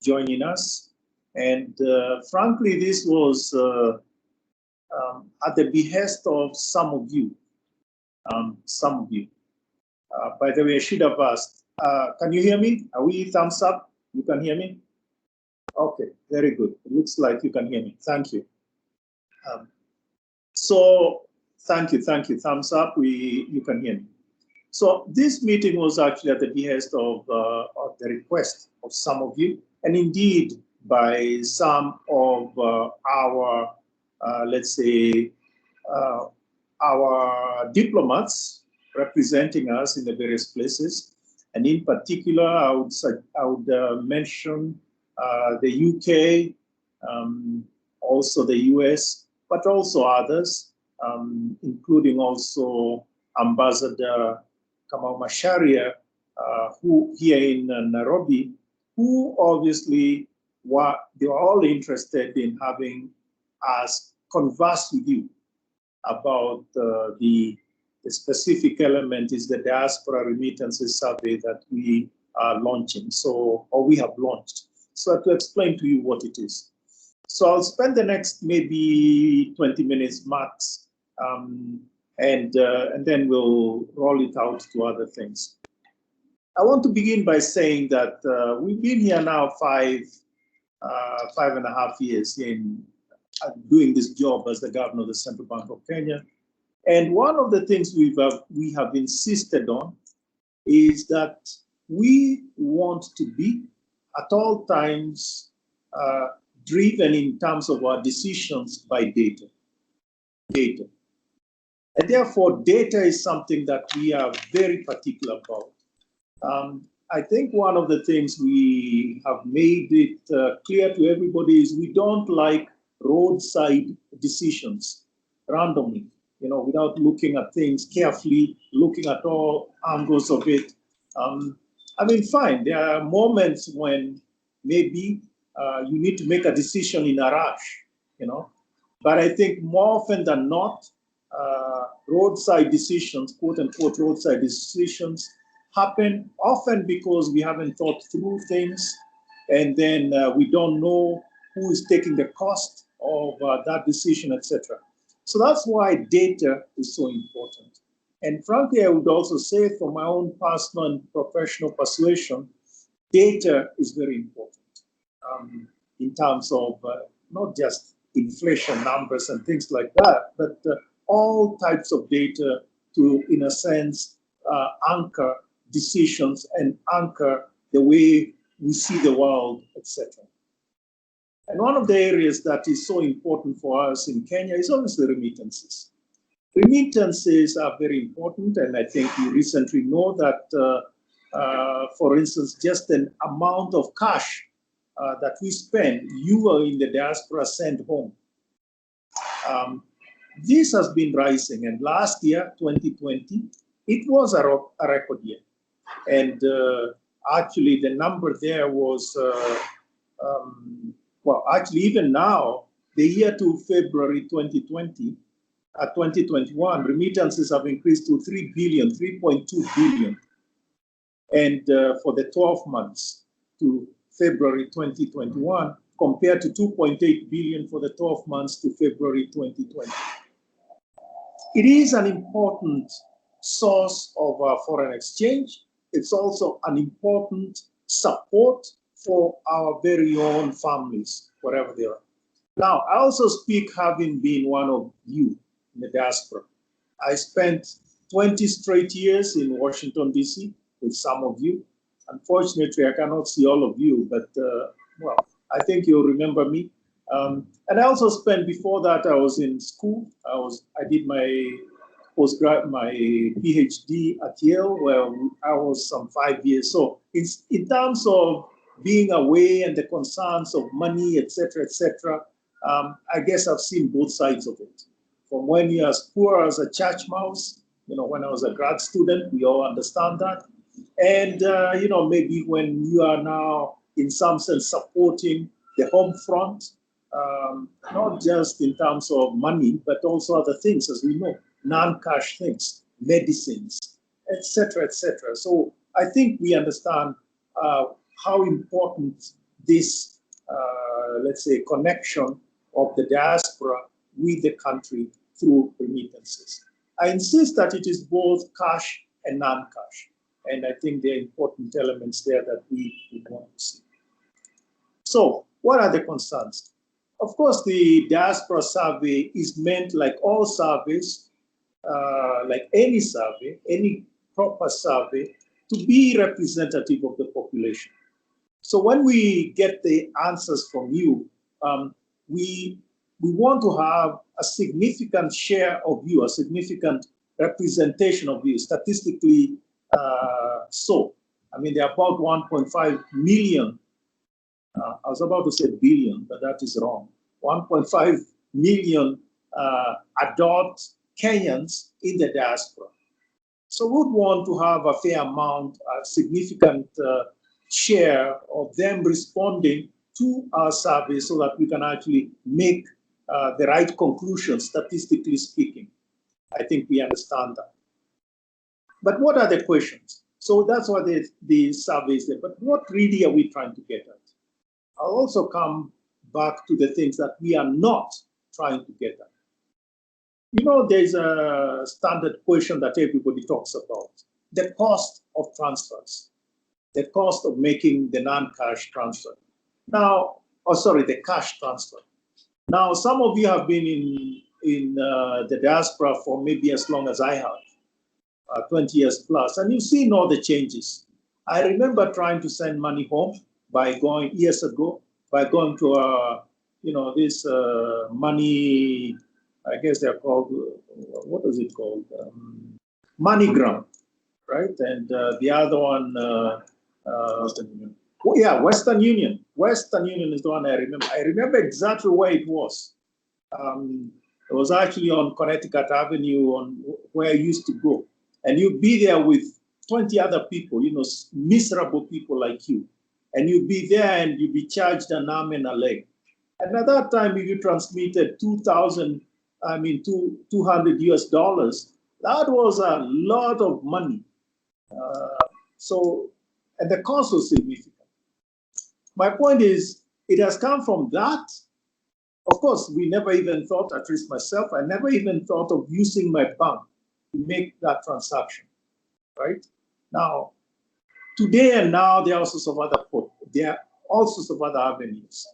joining us. And frankly, this was at the behest of some of you. By the way, I should have asked, can you hear me? Are we thumbs up? You can hear me? Okay, very good. It looks like you can hear me. Thank you. So thank you. Thumbs up, you can hear me. So this meeting was actually at the behest of the request of some of you, and indeed by some of our, let's say, our diplomats representing us in the various places. And in particular, I would mention the UK, also the US, but also others, including also Ambassador Kamau Macharia, who here in Nairobi, who obviously they were all interested in having us converse with you about the specific element is the Diaspora Remittances Survey that we are launching, or we have launched. So to explain to you what it is. So I'll spend the next maybe 20 minutes max, and then we'll roll it out to other things. I want to begin by saying that we've been here now 5.5 years in doing this job as the governor of the Central Bank of Kenya. And one of the things we have insisted on is that we want to be at all times driven in terms of our decisions by data. And therefore, data is something that we are very particular about. I think one of the things we have made it clear to everybody is we don't like roadside decisions randomly, without looking at things carefully, looking at all angles of it. I mean, fine, there are moments when maybe you need to make a decision in a rush, but I think more often than not, roadside decisions, quote unquote, roadside decisions happen often because we haven't thought through things, and then we don't know who is taking the cost of that decision, etc. So that's why data is so important. And frankly, I would also say from my own personal and professional persuasion, data is very important in terms of not just inflation numbers and things like that, but all types of data to, in a sense, anchor decisions and anchor the way we see the world, etc. And one of the areas that is so important for us in Kenya is obviously remittances. Remittances are very important, and I think you recently know that, for instance, just an amount of cash that we spend, you are in the diaspora send home. This has been rising, and last year, 2020, it was a record year. And actually, the number there was, well, actually, even now, the year to February 2021, remittances have increased to 3.2 billion. And for the 12 months to February 2021, compared to 2.8 billion for the 12 months to February 2020. It is an important source of foreign exchange. It's also an important support for our very own families, wherever they are. Now, I also speak having been one of you in the diaspora. I spent 20 straight years in Washington, D.C. with some of you. Unfortunately, I cannot see all of you, but well, I think you'll remember me. And I also spent, before that, I was in school. I did my my PhD at Yale, where I was some 5 years. So it's in terms of being away and the concerns of money, etc., I guess I've seen both sides of it. From when you're as poor as a church mouse, when I was a grad student, we all understand that. And, maybe when you are now, in some sense, supporting the home front, not just in terms of money, but also other things, as we know, non-cash things, medicines, etc. So I think we understand how important this, let's say, connection of the diaspora with the country through remittances. I insist that it is both cash and non-cash. And I think there are important elements there that we want to see. So what are the concerns? Of course, the diaspora survey is meant, like all surveys, like any survey, any proper survey, to be representative of the population. So when we get the answers from you, we want to have a significant share of you, a significant representation of you, statistically so. I mean, there are about 1.5 million. I was about to say billion, but that is wrong. 1.5 million adult Kenyans in the diaspora. So we would want to have a fair amount, a significant share of them responding to our survey so that we can actually make the right conclusions, statistically speaking. I think we understand that. But what are the questions? So that's what the survey is there. But what really are we trying to get at? I'll also come back to the things that we are not trying to get at. You know, there's a standard question that everybody talks about, the cost of transfers, the cost of making the non-cash transfer. Now, the cash transfer. Now, some of you have been in the diaspora for maybe as long as I have, 20 years plus, and you've seen all the changes. I remember trying to send money home by going, years ago, by going to, this money, I guess they're called, what is it called? MoneyGram, right? And the other one, Western Union. Western Union is the one I remember. I remember exactly where it was. It was actually on Connecticut Avenue, on where I used to go. And you'd be there with 20 other people, miserable people like you. And you'd be there and you'd be charged an arm and a leg. And at that time, if you transmitted 200 US dollars, that was a lot of money. And the cost was significant. My point is, it has come from that. Of course, we never even thought, at least myself, I never even thought of using my bank to make that transaction, right? Now, today and now, there are all sorts of other avenues,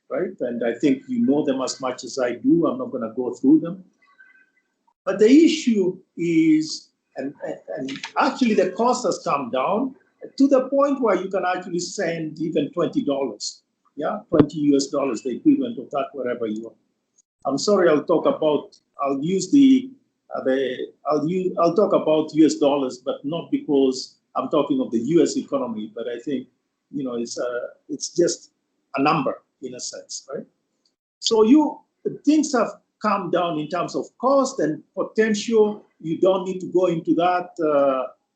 right? And I think you know them as much as I do. I'm not going to go through them. But the issue is, and actually the cost has come down to the point where you can actually send even $20, yeah, 20 US dollars, the equivalent of that wherever you are. I'm sorry, I'll talk about US dollars, but not because I'm talking of the US economy, but I think, it's just a number in a sense, right? So things have come down in terms of cost and potential. You don't need to go into that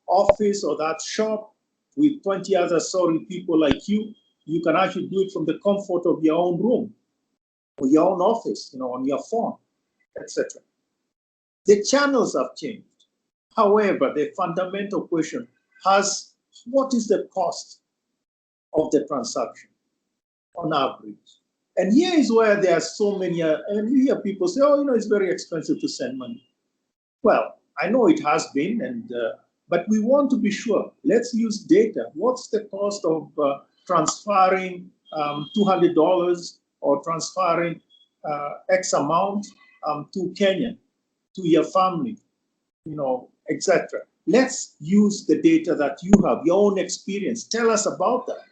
office or that shop with 20 other sorry people like you. You can actually do it from the comfort of your own room or your own office, on your phone, etc. The channels have changed. However, the fundamental question what is the cost of the transaction on average? And here is where there are so many, and we hear people say, it's very expensive to send money. Well, I know it has been, but we want to be sure. Let's use data. What's the cost of transferring $200 or transferring X amount to Kenya, to your family, etc. Let's use the data that you have, your own experience. Tell us about that.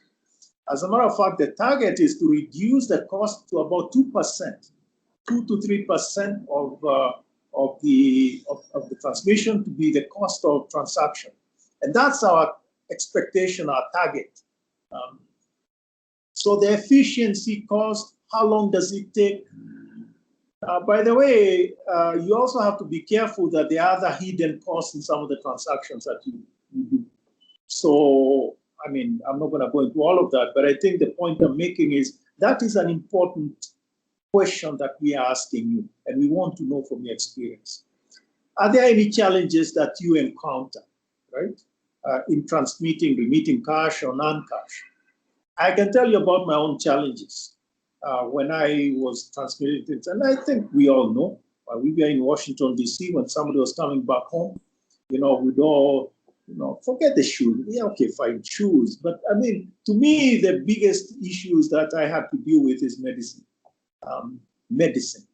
As a matter of fact, the target is to reduce the cost to about 2%, 2 to 3% of the transmission to be the cost of transaction. And that's our expectation, our target. So the efficiency cost, how long does it take? By the way, you also have to be careful that there are other hidden costs in some of the transactions that you do. So, I'm not going to go into all of that, but I think the point I'm making is that is an important question that we are asking you, and we want to know from your experience. Are there any challenges that you encounter, right, in transmitting, remitting cash or non-cash? I can tell you about my own challenges when I was transmitting things. And I think we all know, we were in Washington, D.C., when somebody was coming back home, we'd all, forget the shoes. Yeah, okay, fine, shoes. But I mean, to me, the biggest issues that I had to deal with is medicine. Medicine,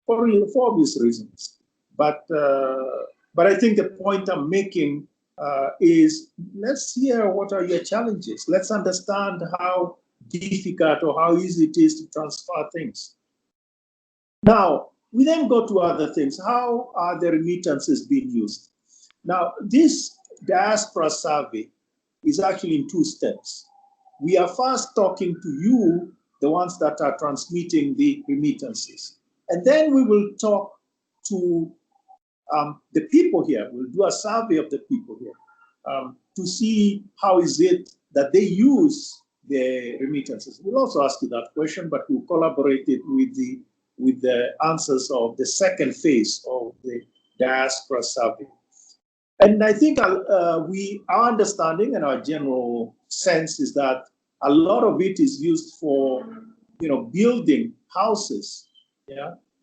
for obvious reasons. But I think the point I'm making is, let's hear what are your challenges. Let's understand how difficult or how easy it is to transfer things. Now, we then go to other things. How are the remittances being used? Now, this diaspora survey is actually in two steps. We are first talking to you, the ones that are transmitting the remittances. And then we will talk to the people here. We'll do a survey of the people here to see how is it that they use the remittances. We'll also ask you that question, but we'll collaborate it with the answers of the second phase of the diaspora survey. And I think our understanding and our general sense is that a lot of it is used for, building houses,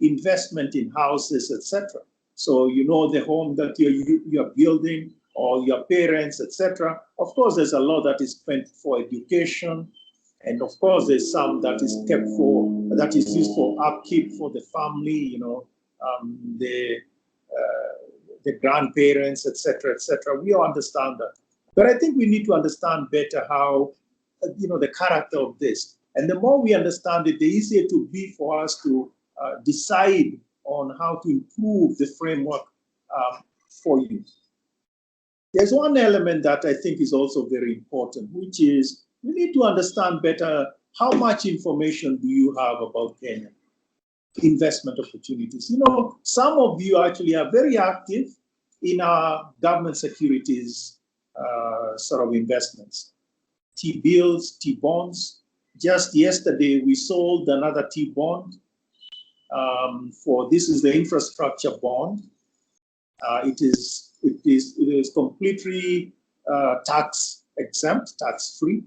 investment in houses, etc. So the home that you're building, or your parents, etc. Of course, there's a lot that is spent for education, and of course, there's some that is that is used for upkeep for the family, the grandparents, etc., etc. We all understand that. But I think we need to understand better how, the character of this. And the more we understand it, the easier it will be for us to decide on how to improve the framework for you. There's one element that I think is also very important, which is we need to understand better how much information do you have about Kenya. Investment opportunities. Some of you actually are very active in our government securities sort of investments. T-bills, T-bonds. Just yesterday, we sold another T-bond this is the infrastructure bond. It is completely tax exempt, tax free.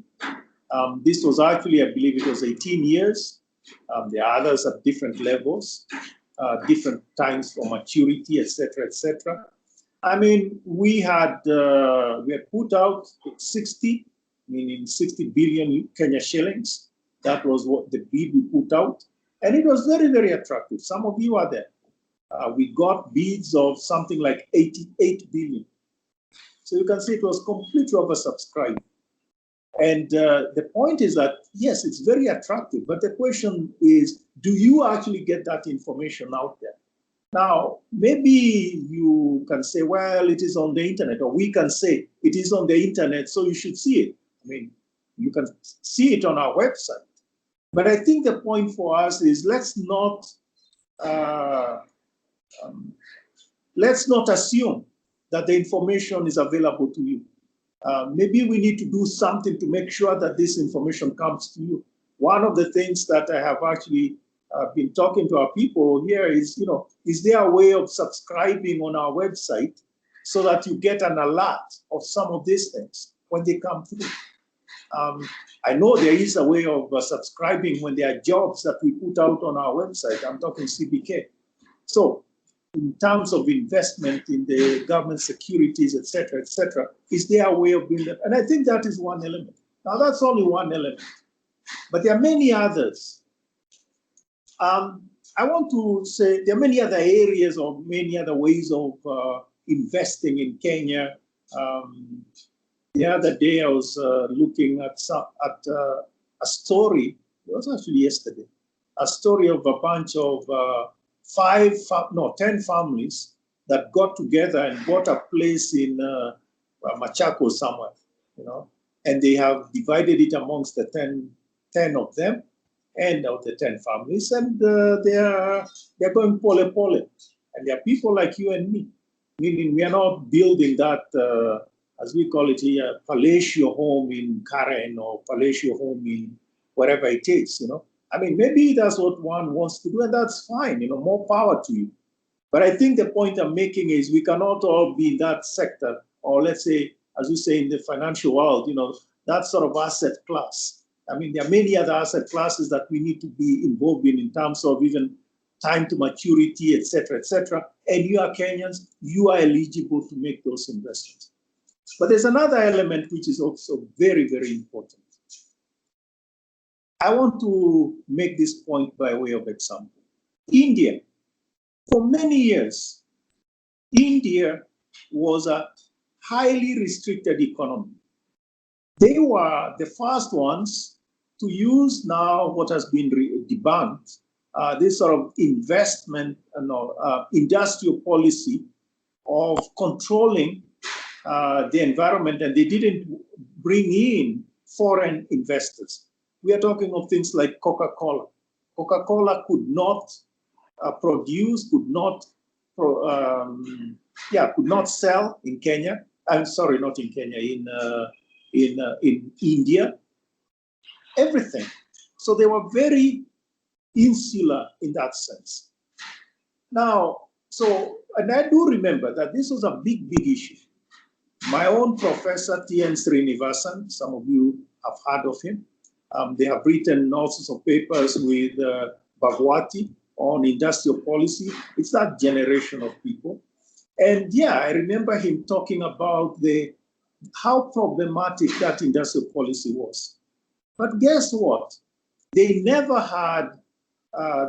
This was actually, I believe it was 18 years. There are others at different levels, different times for maturity, etc., etc. I mean, we had put out 60 billion Kenya shillings. That was what the bid we put out, and it was very, very attractive. Some of you are there. We got bids of something like 88 billion. So you can see it was completely oversubscribed. And the point is that, yes, it's very attractive, but the question is, do you actually get that information out there? Now, maybe you can say, well, it is on the internet, or we can say it is on the internet, so you should see it. I mean, you can see it on our website. But I think the point for us is let's not assume that the information is available to you. Maybe we need to do something to make sure that this information comes to you. One of the things that I have actually been talking to our people here is, is there a way of subscribing on our website so that you get an alert of some of these things when they come through? I know there is a way of subscribing when there are jobs that we put out on our website. I'm talking CBK. So in terms of investment in the government securities, etc., is there a way of doing that? And I think that is one element. Now, that's only one element, but there are many others. I want to say there are many other areas or many other ways of investing in Kenya. The other day, I was looking at a story. It was actually yesterday. A story of a bunch of 10 families that got together and bought a place in Machakos somewhere, and they have divided it amongst the 10 of them, and of the 10 families, and they're going pole. And there are people like you and me, meaning we are not building that, as we call it here, palatial home in Karen or palatial home in wherever it is, I mean, maybe that's what one wants to do, and that's fine, more power to you. But I think the point I'm making is we cannot all be in that sector, or let's say, as you say, in the financial world, that sort of asset class. I mean, there are many other asset classes that we need to be involved in terms of even time to maturity, et cetera, et cetera. And you are Kenyans, you are eligible to make those investments. But there's another element which is also very, very important. I want to make this point by way of example. India, for many years, India was a highly restricted economy. They were the first ones to use now what has been debunked, this sort of investment, industrial policy of controlling the environment, and they didn't bring in foreign investors. We are talking of things like Coca-Cola. Coca-Cola could not produce, could not sell in Kenya. I'm sorry, not in Kenya, in India. Everything. So they were very insular in that sense. Now, and I do remember that this was a big, big issue. My own professor, T.N. Srinivasan, some of you have heard of him. They have written all sorts of papers with Bhagwati on industrial policy. It's that generation of people. And yeah, I remember him talking about how problematic that industrial policy was. But guess what? They never had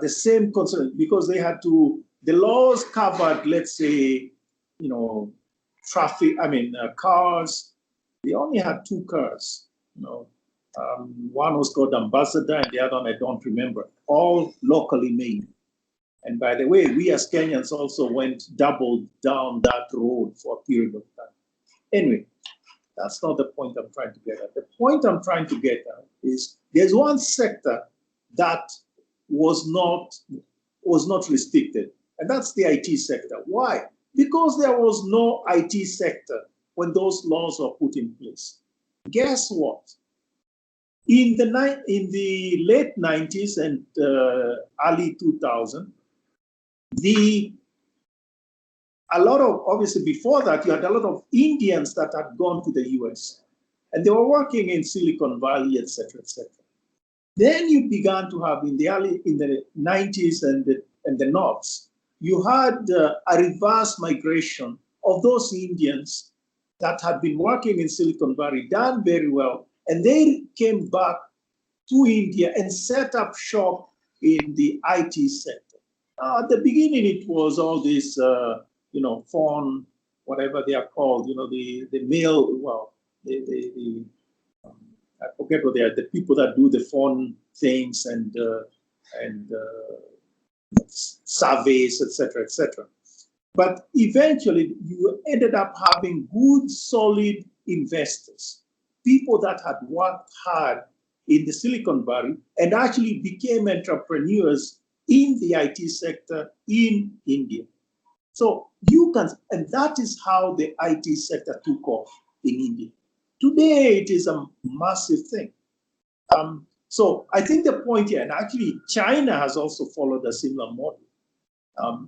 the same concern because they had the laws covered, let's say, traffic, cars. They only had 2 cars, one was called Ambassador and the other one I don't remember, all locally made. And by the way, we as Kenyans also doubled down that road for a period of time. Anyway, that's not the point I'm trying to get at. The point I'm trying to get at is there's one sector that was not restricted, and that's the IT sector. Why? Because there was no IT sector when those laws were put in place. Guess what? In the late 90s and early 2000s, obviously before that, you had a lot of Indians that had gone to the US and they were working in Silicon Valley, et cetera, et cetera. Then you began to have in the 90s and the noughts, you had a reverse migration of those Indians that had been working in Silicon Valley, done very well, and they came back to India and set up shop in the IT sector. At the beginning, it was all this, phone, whatever they are called, the mail, I forget what they are, the people that do the phone things and surveys, etc., etc. But eventually, you ended up having good, solid investors, people that had worked hard in the Silicon Valley and actually became entrepreneurs in the IT sector in India. So and that is how the IT sector took off in India. Today, it is a massive thing. So I think the point here, and actually China has also followed a similar model.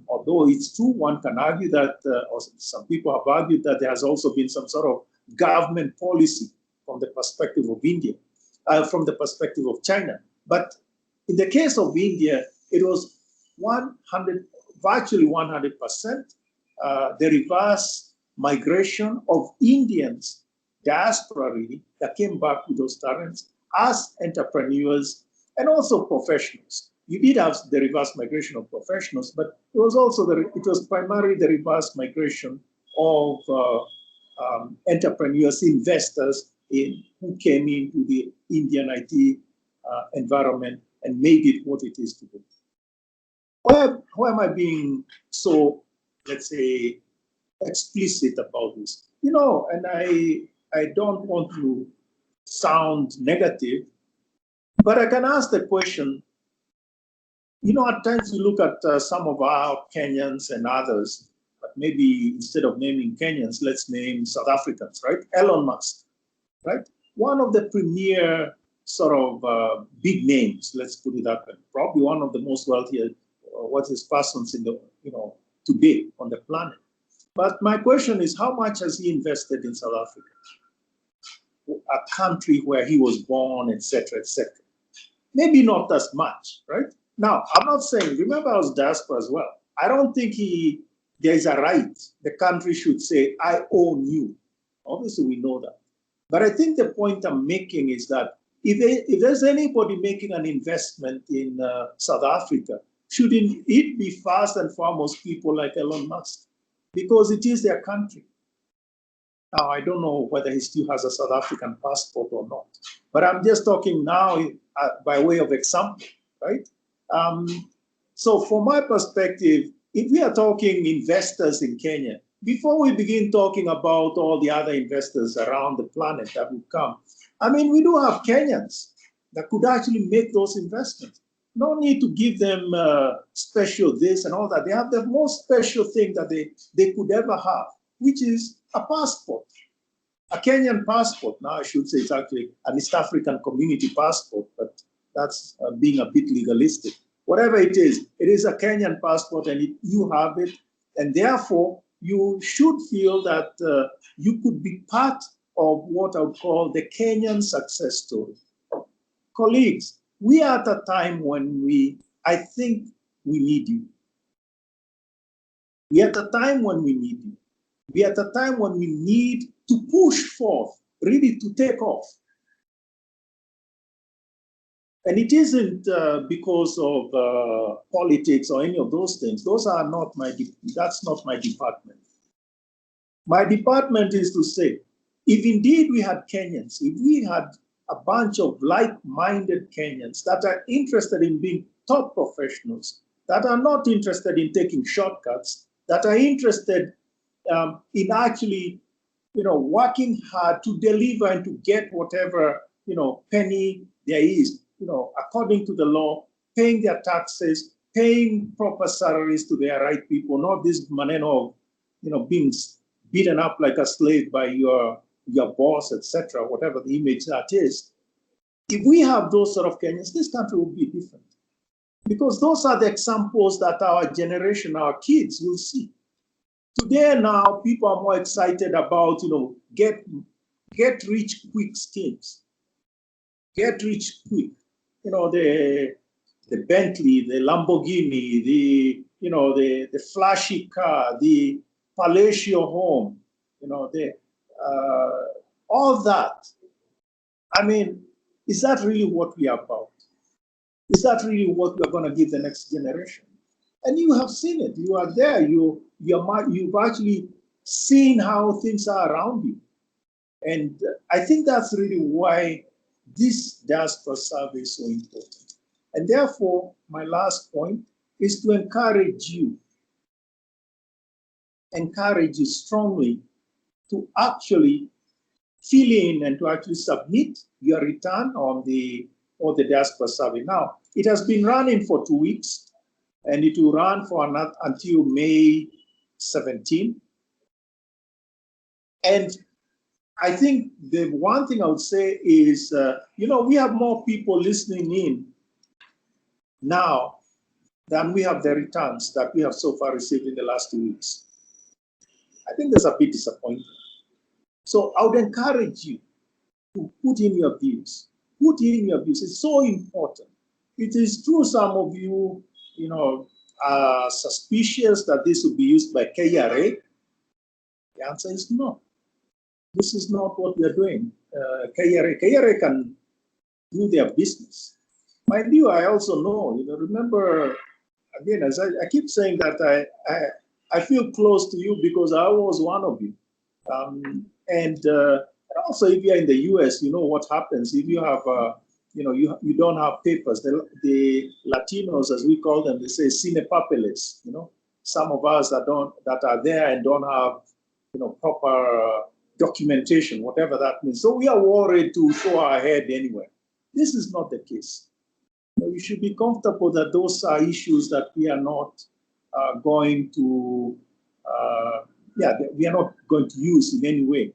Although it's true, one can argue that, or some people have argued that there has also been some sort of government policy from the perspective of India, from the perspective of China. But in the case of India, it was virtually 100%, the reverse migration of Indians, diaspora really, that came back to those talents as entrepreneurs and also professionals. You did have the reverse migration of professionals, but it was also it was primarily the reverse migration of entrepreneurs, investors who came into the Indian IT environment and made it what it is today. Why am I being so, let's say, explicit about this? And I don't want to sound negative, but I can ask the question, at times we look at some of our Kenyans and others, but maybe instead of naming Kenyans, let's name South Africans, right? Elon Musk, right? One of the premier sort of big names, let's put it that way, probably one of the most wealthiest persons in the, today on the planet. But my question is, how much has he invested in South Africa? a country where he was born, etc., etc. Maybe not as much, right? Now, I'm not saying, remember I was diaspora as well. I don't think there's a right the country should say, I own you. Obviously, we know that. But I think the point I'm making is that if there's anybody making an investment in South Africa, shouldn't it be first and foremost people like Elon Musk? Because it is their country. Now, I don't know whether he still has a South African passport or not, but I'm just talking now by way of example, right? So from my perspective, if we are talking investors in Kenya, before we begin talking about all the other investors around the planet that will come, I mean, we do have Kenyans that could actually make those investments. No need to give them special this and all that. They have the most special thing that they could ever have, which is a passport, a Kenyan passport. Now I should say it's actually an East African community passport, but that's being a bit legalistic. Whatever it is a Kenyan passport and you have it, and therefore you should feel that you could be part of what I would call the Kenyan success story. Colleagues, we are at a time when I think we need you. We are at a time when we need you. We are at a time when we need to push forth, really to take off. And it isn't because of politics or any of those things. Those are not that's not my department. My department is to say, if indeed we had Kenyans, if we had a bunch of like-minded Kenyans that are interested in being top professionals, that are not interested in taking shortcuts, that are interested in actually, working hard to deliver and to get whatever, penny there is, according to the law, paying their taxes, paying proper salaries to their right people, not this maneno of, being beaten up like a slave by your boss, etc., whatever the image that is. If we have those sort of Kenyans, this country will be different. Because those are the examples that our generation, our kids will see. Today now, people are more excited about, get rich quick schemes. Get rich quick. The Bentley, the Lamborghini, the flashy car, the palatial home, all that. I mean, is that really what we are about? Is that really what we're going to give the next generation? And you have seen it. You are there. You've actually seen how things are around you. And I think that's really why this diaspora survey is so important. And therefore, my last point is to encourage you strongly to actually fill in and to actually submit your return on the diaspora survey. Now, it has been running for 2 weeks, and it will run until May 17. And I think the one thing I would say is, we have more people listening in now than we have the returns that we have so far received in the last 2 weeks. I think that's a bit disappointing. So I would encourage you to put in your views. Put in your views. It's so important. It is true some of you, are suspicious that this will be used by KRA. The answer is no. This is not what we are doing. KRA can do their business. Mind you, I also know, remember, again, as I keep saying that I feel close to you because I was one of you. And also, if you're in the US, you know what happens if you have, you don't have papers. The Latinos, as we call them, they say sine papeles. Some of us that are there and don't have, proper documentation, whatever that means. So we are worried to show our head anywhere. This is not the case. You should be comfortable that those are issues that we are not going to. We are not going to use in any way.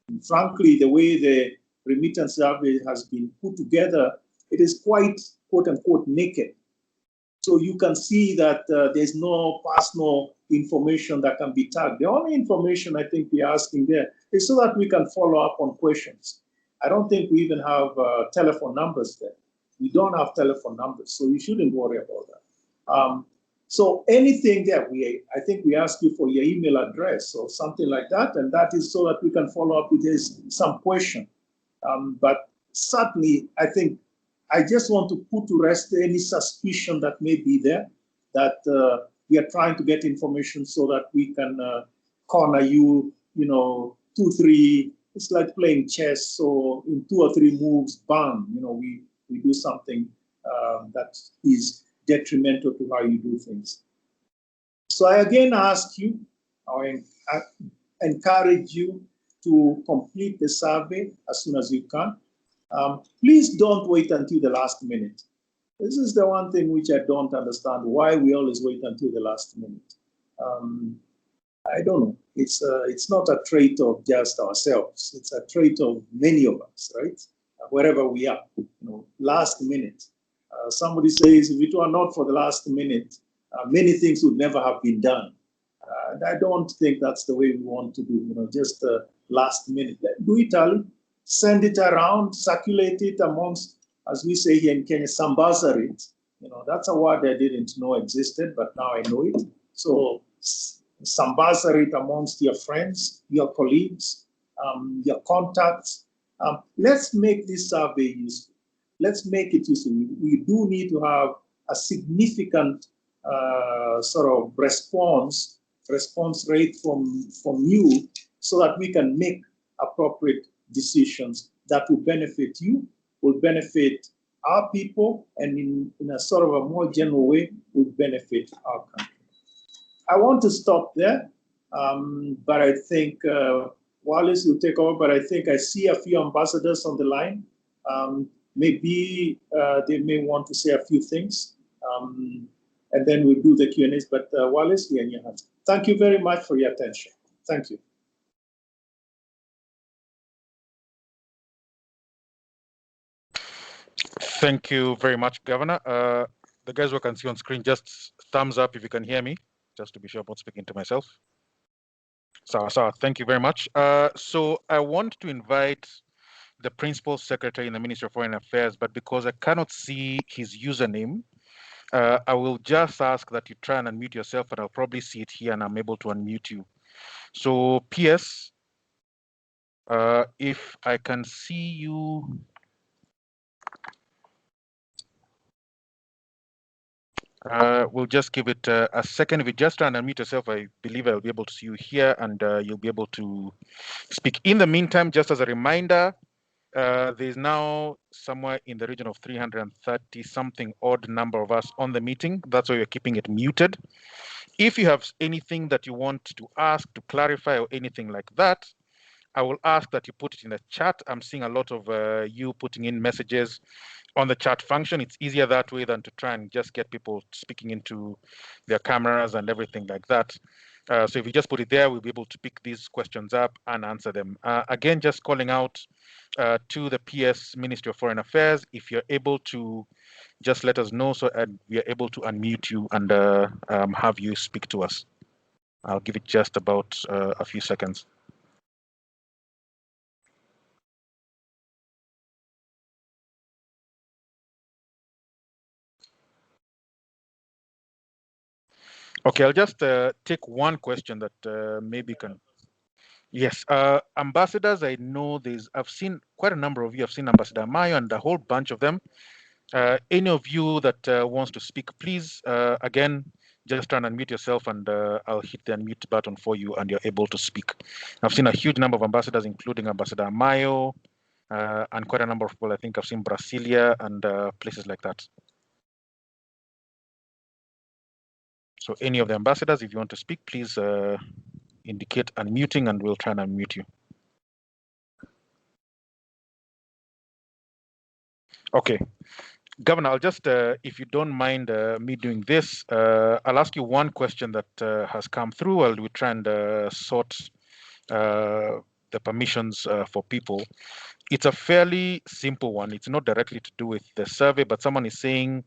And frankly, the way the remittance survey has been put together, it is quite, quote unquote, naked. So you can see that there's no personal information that can be tagged. The only information I think we're asking there is so that we can follow up on questions. I don't think we even have telephone numbers there. We don't have telephone numbers, so you shouldn't worry about that. So anything there, I think we ask you for your email address or something like that, and that is so that we can follow up with some question. But certainly, I think I just want to put to rest any suspicion that may be there, that we are trying to get information so that we can corner you, 2, 3. It's like playing chess. So in 2 or 3 moves, bam, we do something that is detrimental to how you do things. So I again ask you, or I encourage you to complete the survey as soon as you can. Please don't wait until the last minute. This is the one thing which I don't understand, why we always wait until the last minute. I don't know. It's not a trait of just ourselves. It's a trait of many of us, right? Wherever we are, last minute. Somebody says, if it were not for the last minute, many things would never have been done. And I don't think that's the way we want to do, just last minute. Do it early, send it around, circulate it amongst, as we say here in Kenya, sambaza it. That's a word I didn't know existed, but now I know it. So sambaza it amongst your friends, your colleagues, your contacts. Let's make this survey useful. Let's make it useful. We do need to have a significant sort of response rate from you so that we can make appropriate decisions that will benefit you, will benefit our people, and in a sort of a more general way, will benefit our country. I want to stop there, but I think Wallace will take over, but I think I see a few ambassadors on the line. Maybe they may want to say a few things, and then we'll do the Q&As, but Wallace, we're in your hands. Thank you very much for your attention. Thank you. Thank you very much, Governor. The guys who can see on screen, just thumbs up if you can hear me, just to be sure I'm not speaking to myself. So thank you very much. So I want to invite the Principal Secretary in the Ministry of Foreign Affairs, but because I cannot see his username, I will just ask that you try and unmute yourself, and I'll probably see it here and I'm able to unmute you. So PS, if I can see you. We'll just give it a second. If you just try and unmute yourself, I believe I'll be able to see you here and you'll be able to speak. In the meantime, just as a reminder, there's now somewhere in the region of 330 something odd number of us on the meeting. That's why we're keeping it muted. If you have anything that you want to ask, to clarify, or anything like that, I will ask that you put it in the chat. I'm seeing a lot of you putting in messages on the chat function. It's easier that way than to try and just get people speaking into their cameras and everything like that. So if you just put it there, we'll be able to pick these questions up and answer them. Again, just calling out to the PS Ministry of Foreign Affairs, if you're able to just let us know so we are able to unmute you and have you speak to us. I'll give it just about a few seconds. Okay, I'll just take one question that maybe can. Yes, ambassadors, I know I've seen quite a number of you. I've seen Ambassador Mayo and a whole bunch of them. Any of you that wants to speak, please, again, just try and unmute yourself and I'll hit the unmute button for you and you're able to speak. I've seen a huge number of ambassadors, including Ambassador Mayo and quite a number of people. I think I've seen Brasilia and places like that. So any of the ambassadors, if you want to speak, please indicate unmuting and we'll try and unmute you. Okay, Governor, I'll just, if you don't mind me doing this, I'll ask you one question that has come through. We'll try and sort the permissions for people. It's a fairly simple one. It's not directly to do with the survey, but someone is saying,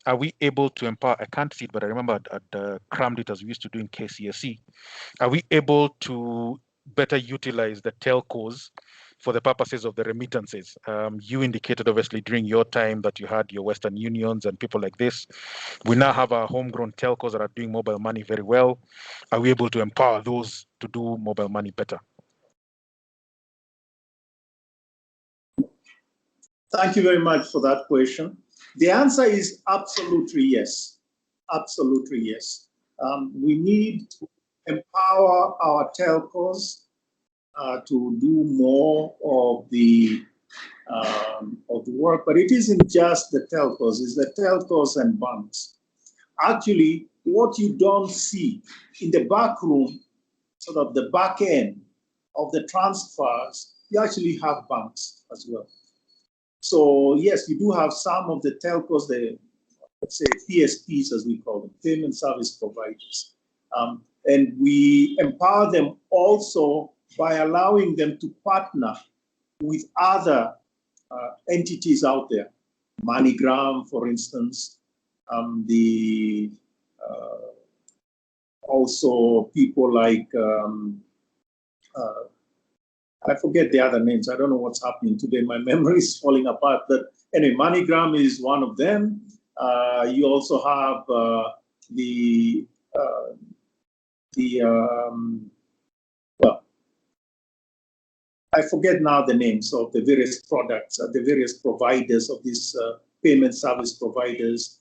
are we able to empower, I can't see it, but I remember at crammed it as we used to do in KCSE. Are we able to better utilize the telcos for the purposes of the remittances. You indicated obviously during your time that you had your Western Unions and people like this. We now have our homegrown telcos that are doing mobile money very well. Are we able to empower those to do mobile money better? Thank you very much for that question. The answer is absolutely yes. Absolutely yes. We need to empower our telcos to do more of the work, but it isn't just the telcos, it's the telcos and banks. Actually, what you don't see in the back room, sort of the back end of the transfers, you actually have banks as well. So yes, you do have some of the telcos, the, let's say PSPs as we call them, payment service providers. And we empower them also by allowing them to partner with other entities out there. MoneyGram, for instance, also people like, I forget the other names. I don't know what's happening today. My memory is falling apart. But anyway, MoneyGram is one of them. You also have well, I forget now the names of the various products, the various providers of these payment service providers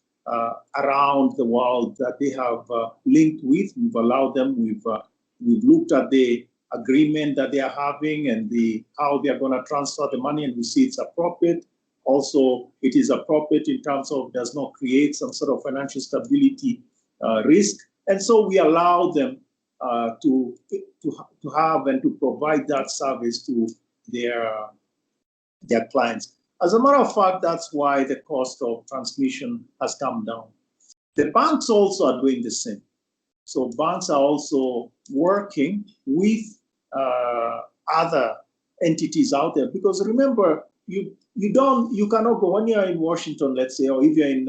around the world that they have linked with. We've allowed them. We've looked at the agreement that they are having and how they are going to transfer the money, and we see it's appropriate. Also, it is appropriate in terms of does not create some sort of financial stability risk, and so we allow them to have and to provide that service to their clients. As a matter of fact, that's why the cost of transmission has come down. The banks also are doing the same. So banks are also working with other entities out there, because remember, you cannot go when you're in Washington, let's say, or if you're in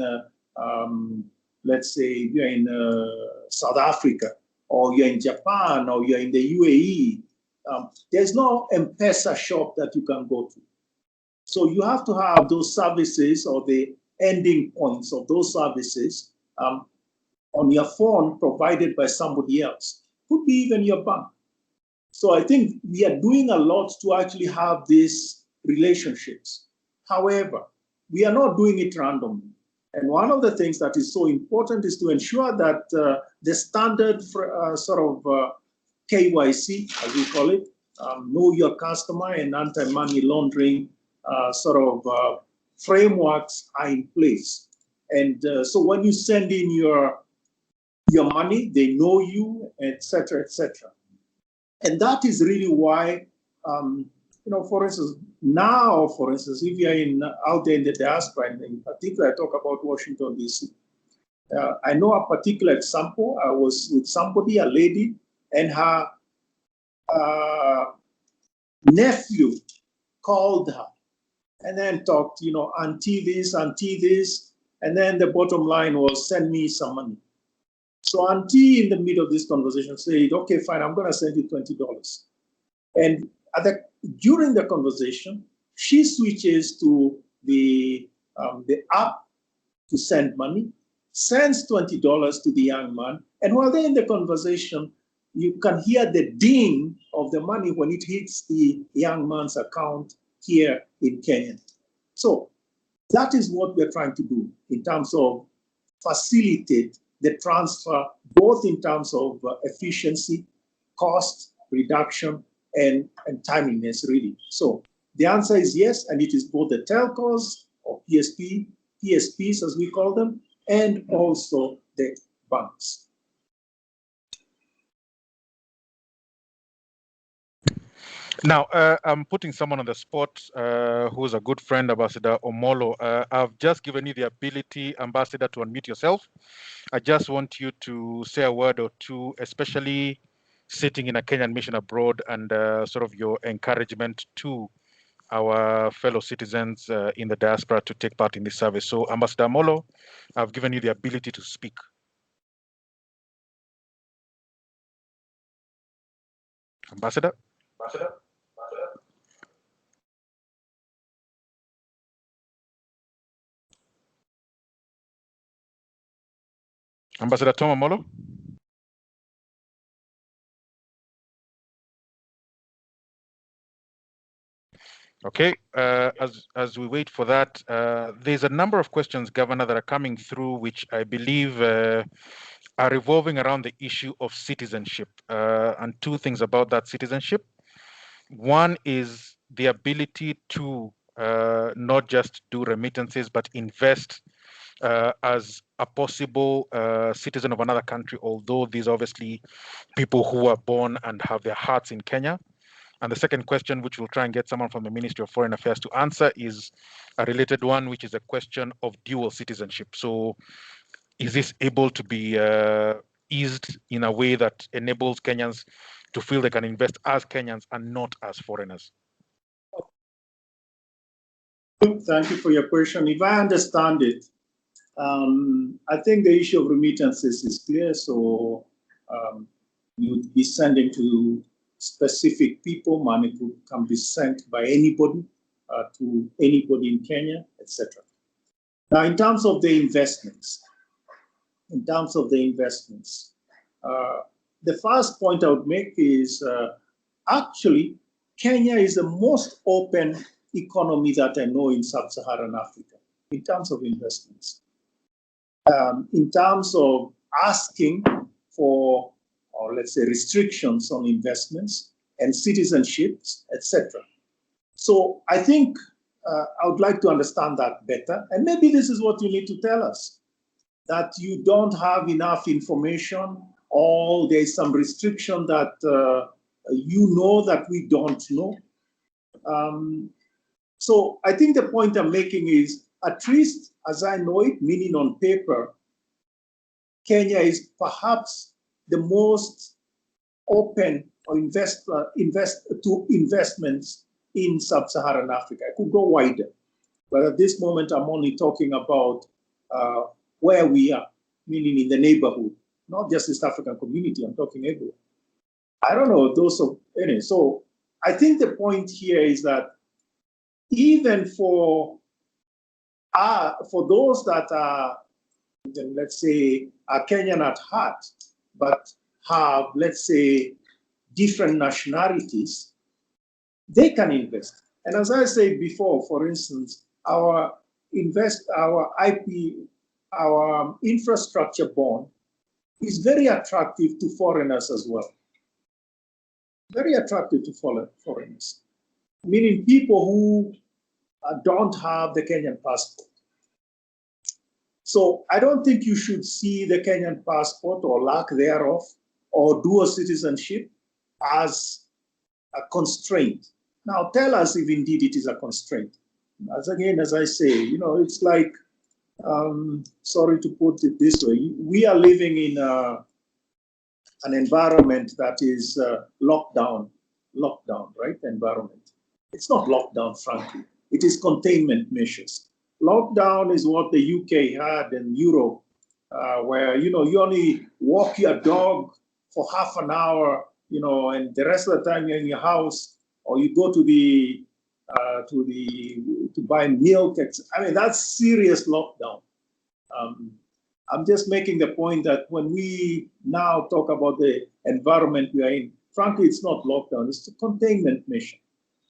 let's say if you're in South Africa, or you're in Japan, or you're in the UAE, there's no M-Pesa shop that you can go to. So you have to have those services or the ending points of those services on your phone provided by somebody else. Could be even your bank. So I think we are doing a lot to actually have these relationships. However, we are not doing it randomly. And one of the things that is so important is to ensure that the standard sort of KYC, as we call it, know your customer and anti-money laundering sort of frameworks are in place. And so when you send in your money, they know you, etc., etc. And that is really why, for instance, now, for instance, if you're out there in the diaspora, and in particular, I talk about Washington, D.C., I know a particular example. I was with somebody, a lady, and her nephew called her and then talked, auntie this, and then the bottom line was, send me some money. So auntie, in the middle of this conversation, said, okay, fine, I'm going to send you $20. And during the conversation, she switches to the app to send money, sends $20 to the young man, and while they're in the conversation, you can hear the ding of the money when it hits the young man's account here in Kenya. So that is what we're trying to do in terms of facilitate the transfer, both in terms of efficiency, cost reduction, and timeliness, really. So the answer is yes, and it is both the telcos or PSPs as we call them, and also the banks. Now, I'm putting someone on the spot who's a good friend, Ambassador Omolo. I've just given you the ability, Ambassador, to unmute yourself. I just want you to say a word or two, especially sitting in a Kenyan mission abroad, and sort of your encouragement to our fellow citizens in the diaspora to take part in this service. So, Ambassador Omolo, I've given you the ability to speak. Ambassador? Ambassador Tom Amolo? Okay, as we wait for that, there's a number of questions, Governor, that are coming through, which I believe are revolving around the issue of citizenship, and two things about that citizenship. One is the ability to not just do remittances, but invest as a possible citizen of another country, although these are obviously people who are born and have their hearts in Kenya. And the second question, which we'll try and get someone from the Ministry of Foreign Affairs to answer, is a related one, which is a question of dual citizenship. So is this able to be eased in a way that enables Kenyans to feel they can invest as Kenyans and not as foreigners? Thank you for your question. If I understand it, I think the issue of remittances is clear. So you'd be sending to specific people. Money can be sent by anybody to anybody in Kenya, etc. Now, in terms of the investments, the first point I would make is actually Kenya is the most open economy that I know in sub-Saharan Africa in terms of investments. In terms of asking for, or let's say, restrictions on investments and citizenships, etc. So I think I would like to understand that better. And maybe this is what you need to tell us, that you don't have enough information, or there's some restriction that you know that we don't know. So I think the point I'm making is, at least as I know it, meaning on paper, Kenya is perhaps the most open or to investments in sub-Saharan Africa. I could go wider, but at this moment I'm only talking about where we are, meaning in the neighborhood, not just East African community, I'm talking everywhere. I don't know, anyway, so I think the point here is that even for those that are, let's say, are Kenyan at heart, but have, let's say, different nationalities, they can invest. And as I said before, for instance, our infrastructure bond is very attractive to foreigners as well. Very attractive to foreigners, meaning people who don't have the Kenyan passport. So I don't think you should see the Kenyan passport or lack thereof or dual citizenship as a constraint. Now tell us if indeed it is a constraint. As I say, it's like, sorry to put it this way, we are living in an environment that is lockdown, right? Environment. It's not lockdown, frankly. It is containment measures. Lockdown is what the UK had in Europe, where you only walk your dog for half an hour, and the rest of the time you're in your house, or you go to buy milk. I mean, that's serious lockdown. I'm just making the point that when we now talk about the environment we are in, frankly, it's not lockdown, it's a containment measure.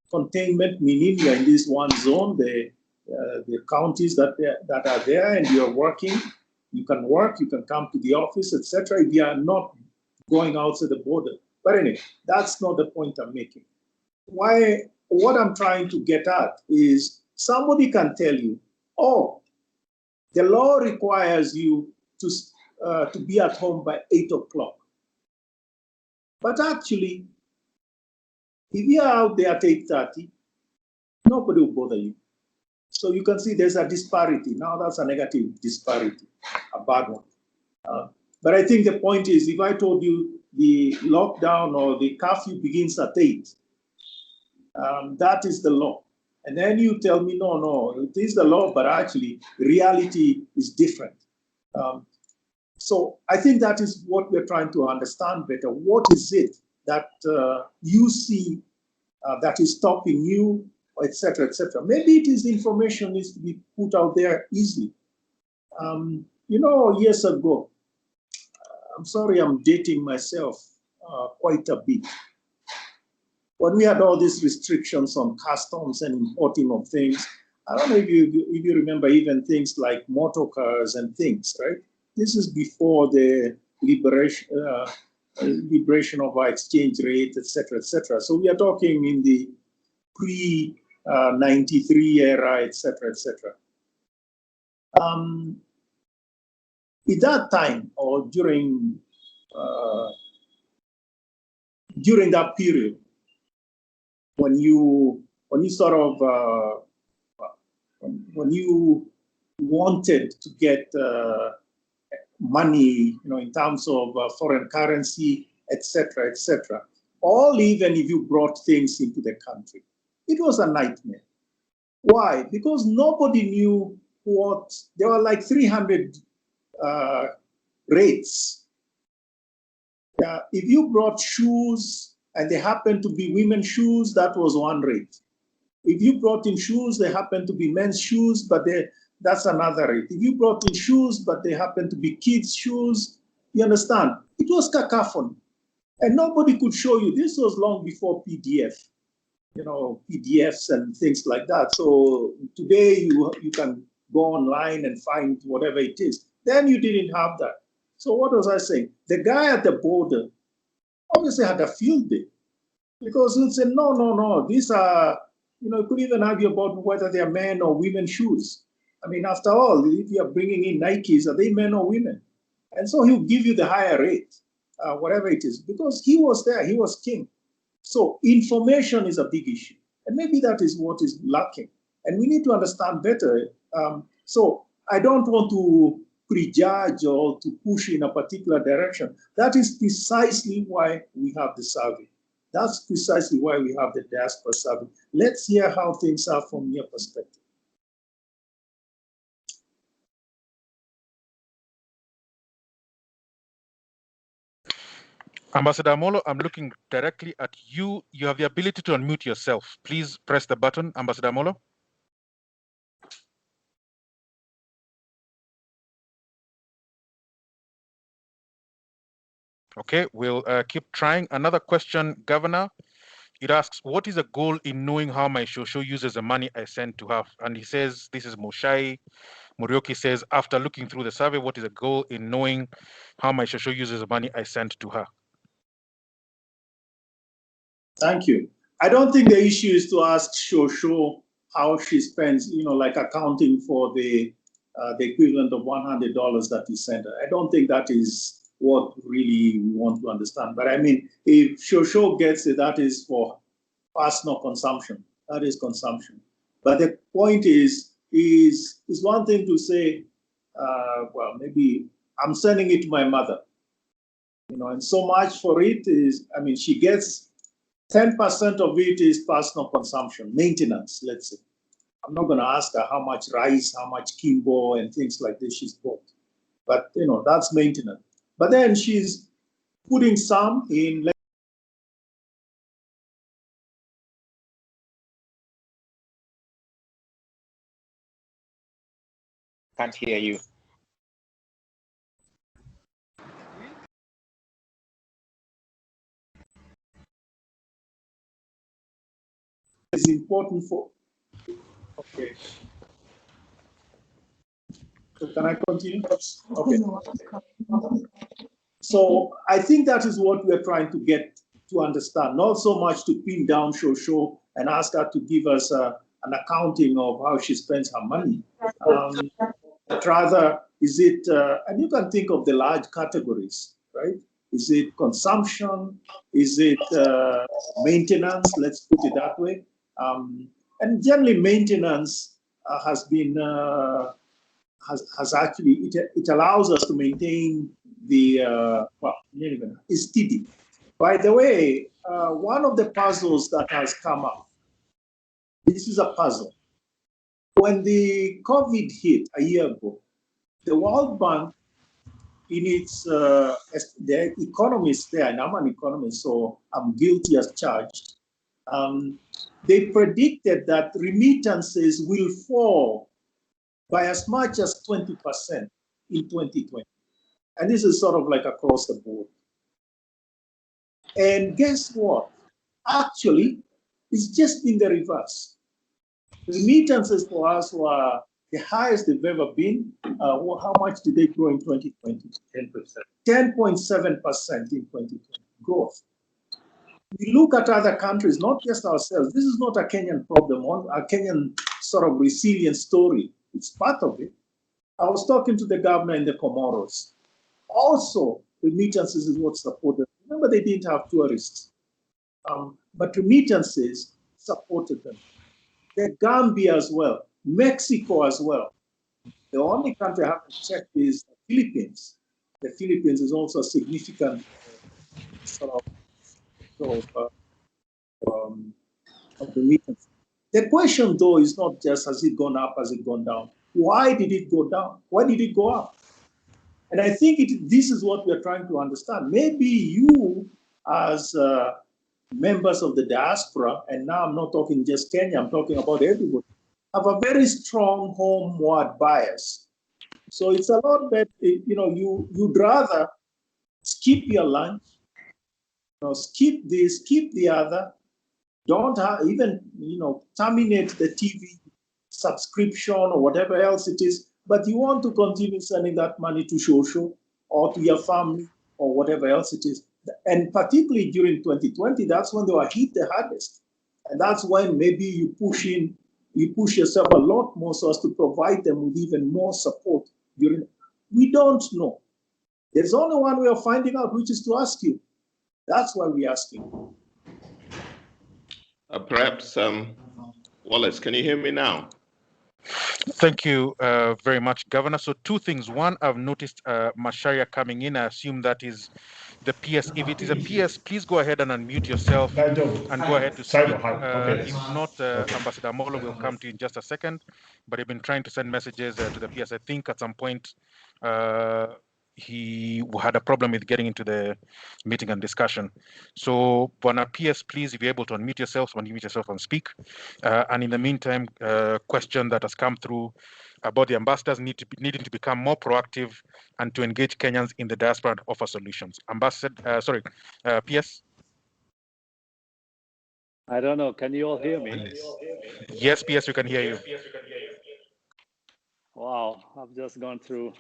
Containment meaning you're in this one zone, the counties that are there, and you're working. You can work, you can come to the office, etc. if you are not going outside the border. But anyway, that's not the point I'm making. What I'm trying to get at is somebody can tell you, oh, the law requires you to be at home by 8 o'clock. But actually, if you're out there at 8:30, nobody will bother you. So you can see there's a disparity. Now that's a negative disparity, a bad one. But I think the point is, if I told you the lockdown or the curfew begins at 8, that is the law. And then you tell me, no, it is the law, but actually reality is different. So I think that is what we're trying to understand better. What is it that you see that is stopping you, etc., etc. Maybe it is information needs to be put out there easily. Years ago, I'm sorry, I'm dating myself quite a bit. When we had all these restrictions on customs and importing of things, I don't know if you remember even things like motor cars and things, right? This is before the liberation of our exchange rate, et cetera, et cetera. So we are talking in the pre-93 era, et cetera, et cetera. At that time, or during that period, when you sort of when you wanted to get money, in terms of foreign currency, etc., etc., or even if you brought things into the country, it was a nightmare. Why? Because nobody knew what. There were like 300 rates. If you brought shoes and they happened to be women's shoes, that was one rate. If you brought in shoes, they happen to be men's shoes, but that's another rate. If you brought in shoes, but they happen to be kids' shoes, you understand? It was cacophony. And nobody could show you. This was long before PDF, PDFs and things like that. So today you can go online and find whatever it is. Then you didn't have that. So what was I saying? The guy at the border obviously had a field day, because he'd say, no, these are, you could even argue about whether they are men or women shoes. I mean, after all, if you are bringing in Nikes, are they men or women? And so he'll give you the higher rate, whatever it is, because he was there, he was king. So information is a big issue. And maybe that is what is lacking. And we need to understand better. So I don't want to prejudge or to push in a particular direction. That is precisely why we have the survey. That's precisely why we have the Diaspora Survey. Let's hear how things are from your perspective. Ambassador Amolo, I'm looking directly at you. You have the ability to unmute yourself. Please press the button, Ambassador Amolo. Okay, we'll keep trying. Another question, Governor. It asks, what is the goal in knowing how my Shosho uses the money I send to her? And he says, this is Moshai. Murioki says, after looking through the survey, what is the goal in knowing how my Shosho uses the money I send to her? Thank you. I don't think the issue is to ask Shosho how she spends, like accounting for the equivalent of $100 that you send her. I don't think that is what really we want to understand. But I mean, if Shosho gets it, that is for personal consumption. That is consumption. But the point is one thing to say, well, maybe I'm sending it to my mother, and so much for it is, I mean, she gets 10% of it is personal consumption, maintenance, let's say. I'm not going to ask her how much rice, how much kimbo, and things like this she's bought. But, that's maintenance. But then she's putting some in. Can't hear you. It's important for. Okay. So can I continue? Okay. So I think that is what we're trying to get to understand. Not so much to pin down Shosho and ask her to give us an accounting of how she spends her money. But rather, is it, and you can think of the large categories, right? Is it consumption? Is it maintenance? Let's put it that way. And generally, maintenance has been, has actually, it allows us to maintain the, well, it's steady. By the way, one of the puzzles that has come up, this is a puzzle. When the COVID hit a year ago, the World Bank, in its, the economists there, and I'm an economist, so I'm guilty as charged, they predicted that remittances will fall by as much as 20% in 2020. And this is sort of like across the board. And guess what? Actually, it's just been the reverse. Remittances for us were the highest they've ever been. How much did they grow in 2020? 10%. 10.7% in 2020 growth. We look at other countries, not just ourselves. This is not a Kenyan problem, a Kenyan sort of resilient story. It's part of it. I was talking to the governor in the Comoros. Also, remittances is what supported. Remember, they didn't have tourists, but remittances supported them. The Gambia as well, Mexico as well. The only country I haven't checked is the Philippines. The Philippines is also a significant sort of remittance. The question, though, is not just has it gone up, has it gone down? Why did it go down? Why did it go up? And I think this is what we're trying to understand. Maybe you, as members of the diaspora, and now I'm not talking just Kenya, I'm talking about everybody, have a very strong homeward bias. So it's a lot better, you'd rather skip your lunch, skip this, skip the other, don't even, terminate the TV subscription or whatever else it is, but you want to continue sending that money to Shosho or to your family or whatever else it is. And particularly during 2020, that's when they were hit the hardest. And that's when maybe you push yourself a lot more so as to provide them with even more support during. We don't know. There's only one way of finding out, which is to ask you. That's why we're asking. Perhaps, Wallace, can you hear me now? Thank you very much, Governor. So two things. One, I've noticed Macharia coming in. I assume that is the PS. If it is a PS, please go ahead and unmute yourself and go ahead to speak. If not, Ambassador Molo will come to you in just a second. But I've been trying to send messages to the PS. I think at some point he had a problem with getting into the meeting and discussion. So, Bwana PS, please, if you're able to unmute yourself and speak. And in the meantime, question that has come through about the ambassadors needing to become more proactive and to engage Kenyans in the diaspora and offer solutions. PS? I don't know. Can you all hear me? Yes, PS, we can hear you. Wow, I've just gone through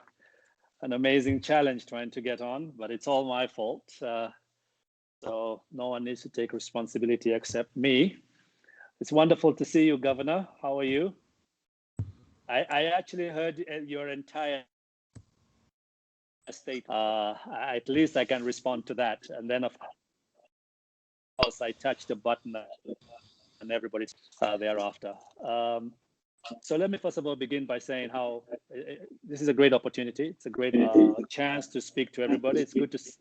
an amazing challenge trying to get on, but it's all my fault. So no one needs to take responsibility except me. It's wonderful to see you, Governor. How are you? I actually heard your entire state. At least I can respond to that. And then, of course, I touched the button and everybody's thereafter. So let me first of all begin by saying how this is a great opportunity. It's a great chance to speak to everybody. It's good to see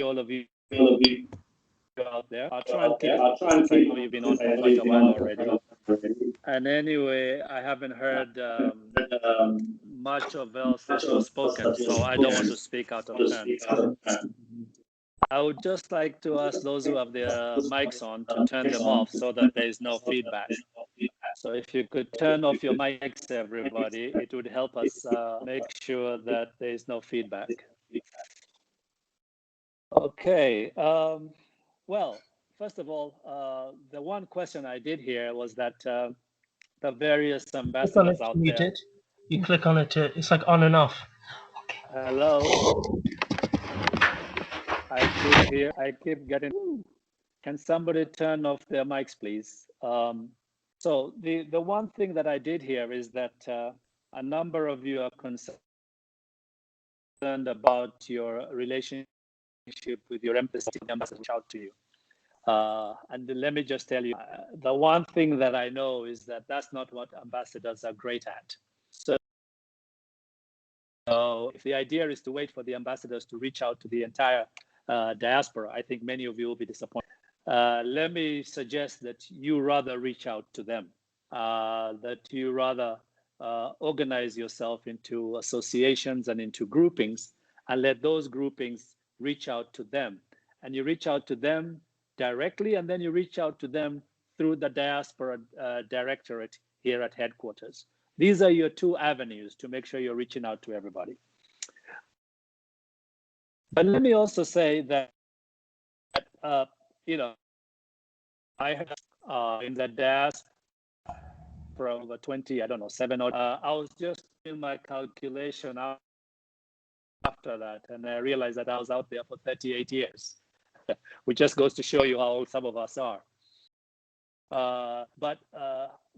all of you out there. I'll try and keep it since I know you've been on for quite a while already. And anyway, I haven't heard much of else that was spoken, so I don't want to speak out of turn. I would just like to ask those who have their mics on to turn them off so that there is no feedback. So if you could turn off your mics, everybody, it would help us make sure that there is no feedback. Okay. Well, first of all, the one question I did hear was that the various ambassadors out there. You click on it, it's like on and off. Okay. Hello. I keep getting. Can somebody turn off their mics, please? So the one thing that I did hear is that a number of you are concerned about your relationship with your embassy reach out to you. And let me just tell you, the one thing that I know is that that's not what ambassadors are great at. So if the idea is to wait for the ambassadors to reach out to the entire diaspora, I think many of you will be disappointed. Let me suggest that you rather reach out to them, that you rather organize yourself into associations and into groupings and let those groupings reach out to them. And you reach out to them directly, and then you reach out to them through the Diaspora Directorate here at headquarters. These are your two avenues to make sure you're reaching out to everybody. But let me also say that, you know, I have in the diaspora for over 20, I don't know, 7 or I was just doing my calculation after that, and I realized that I was out there for 38 years, which just goes to show you how old some of us are. But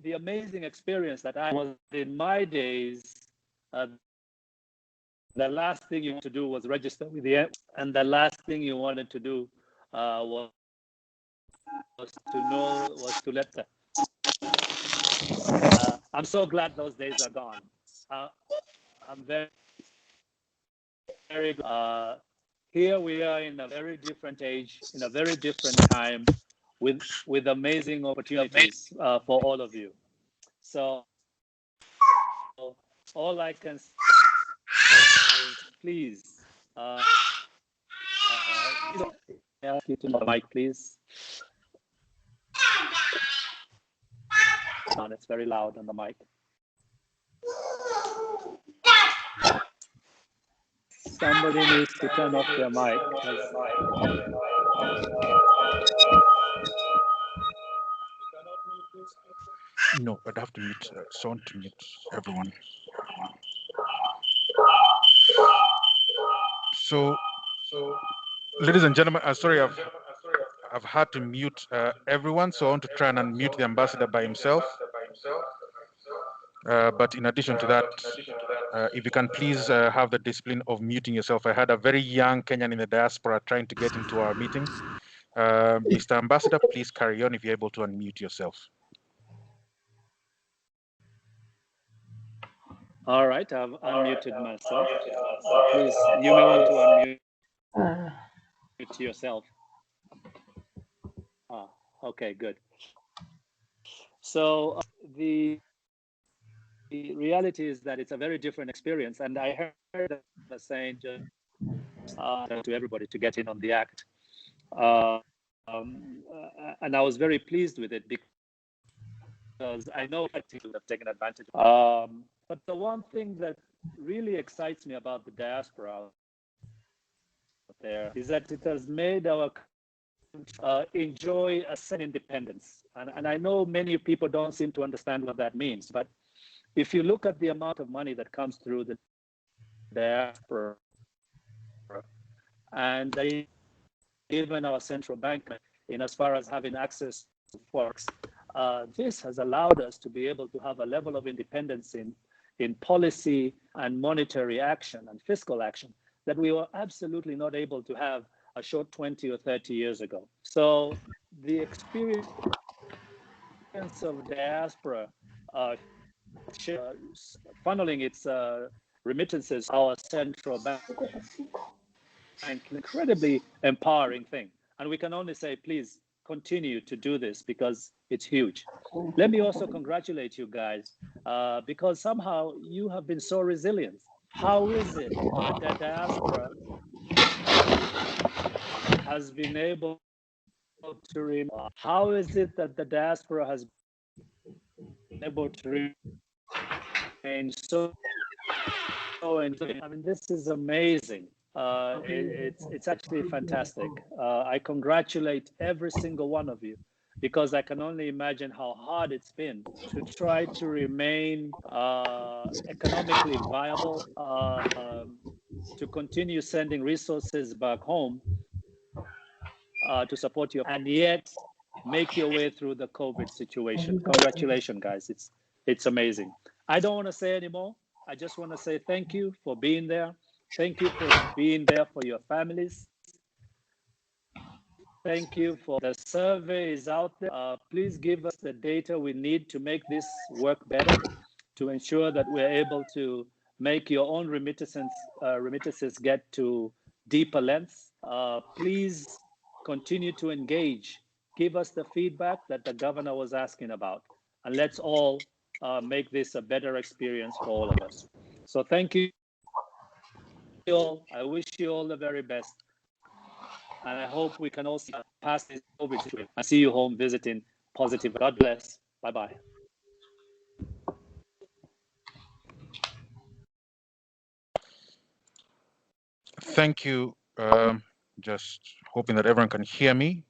the amazing experience that I was in my days, the last thing you want to do was register with the, and the last thing you wanted to do was to let the. I'm so glad those days are gone. I'm very here we are in a very different age, in a very different time, with amazing opportunities for all of you. So all I can say is please, ask you to the mic, please. It's very loud on the mic. Somebody needs to turn off their mic. No, I'd have to mute someone to mute everyone. So, ladies and gentlemen, sorry, I've had to mute everyone, so I want to try and unmute the ambassador by himself. But in addition to that, if you can please have the discipline of muting yourself. I had a very young Kenyan in the diaspora trying to get into our meeting. Mr. Ambassador, please carry on if you're able to unmute yourself. All right, I've unmuted myself. Please, you may want to unmute yourself. Okay, good. So the reality is that it's a very different experience, and I heard the saying just to everybody to get in on the act, and I was very pleased with it because I know people have taken advantage. But the one thing that really excites me about the diaspora out there is that it has made our enjoy a sense of independence, and I know many people don't seem to understand what that means, but if you look at the amount of money that comes through the diaspora and even our central bank in as far as having access to forex, this has allowed us to be able to have a level of independence in policy and monetary action and fiscal action that we were absolutely not able to have a short 20 or 30 years ago. So the experience of diaspora funneling its remittances, our central bank, incredibly empowering thing. And we can only say, please continue to do this because it's huge. Let me also congratulate you guys because somehow you have been so resilient. How is it that the diaspora has been able to how is it that the diaspora has been able to remain so I mean, this is amazing. It's actually fantastic. I congratulate every single one of you because I can only imagine how hard it's been to try to remain economically viable, to continue sending resources back home to support you, and yet make your way through the COVID situation. Congratulations, guys. It's amazing. I don't want to say anymore. I just want to say thank you for being there. Thank you for being there for your families. Thank you for the survey is out there. Please give us the data we need to make this work better, to ensure that we're able to make your own remittances get to deeper lengths. Please continue to engage. Give us the feedback that the governor was asking about, and let's all make this a better experience for all of us. So thank you all. I wish you all the very best. And I hope we can also pass this COVID situation and see you home visiting positive. God bless. Bye-bye. Thank you Just hoping that everyone can hear me.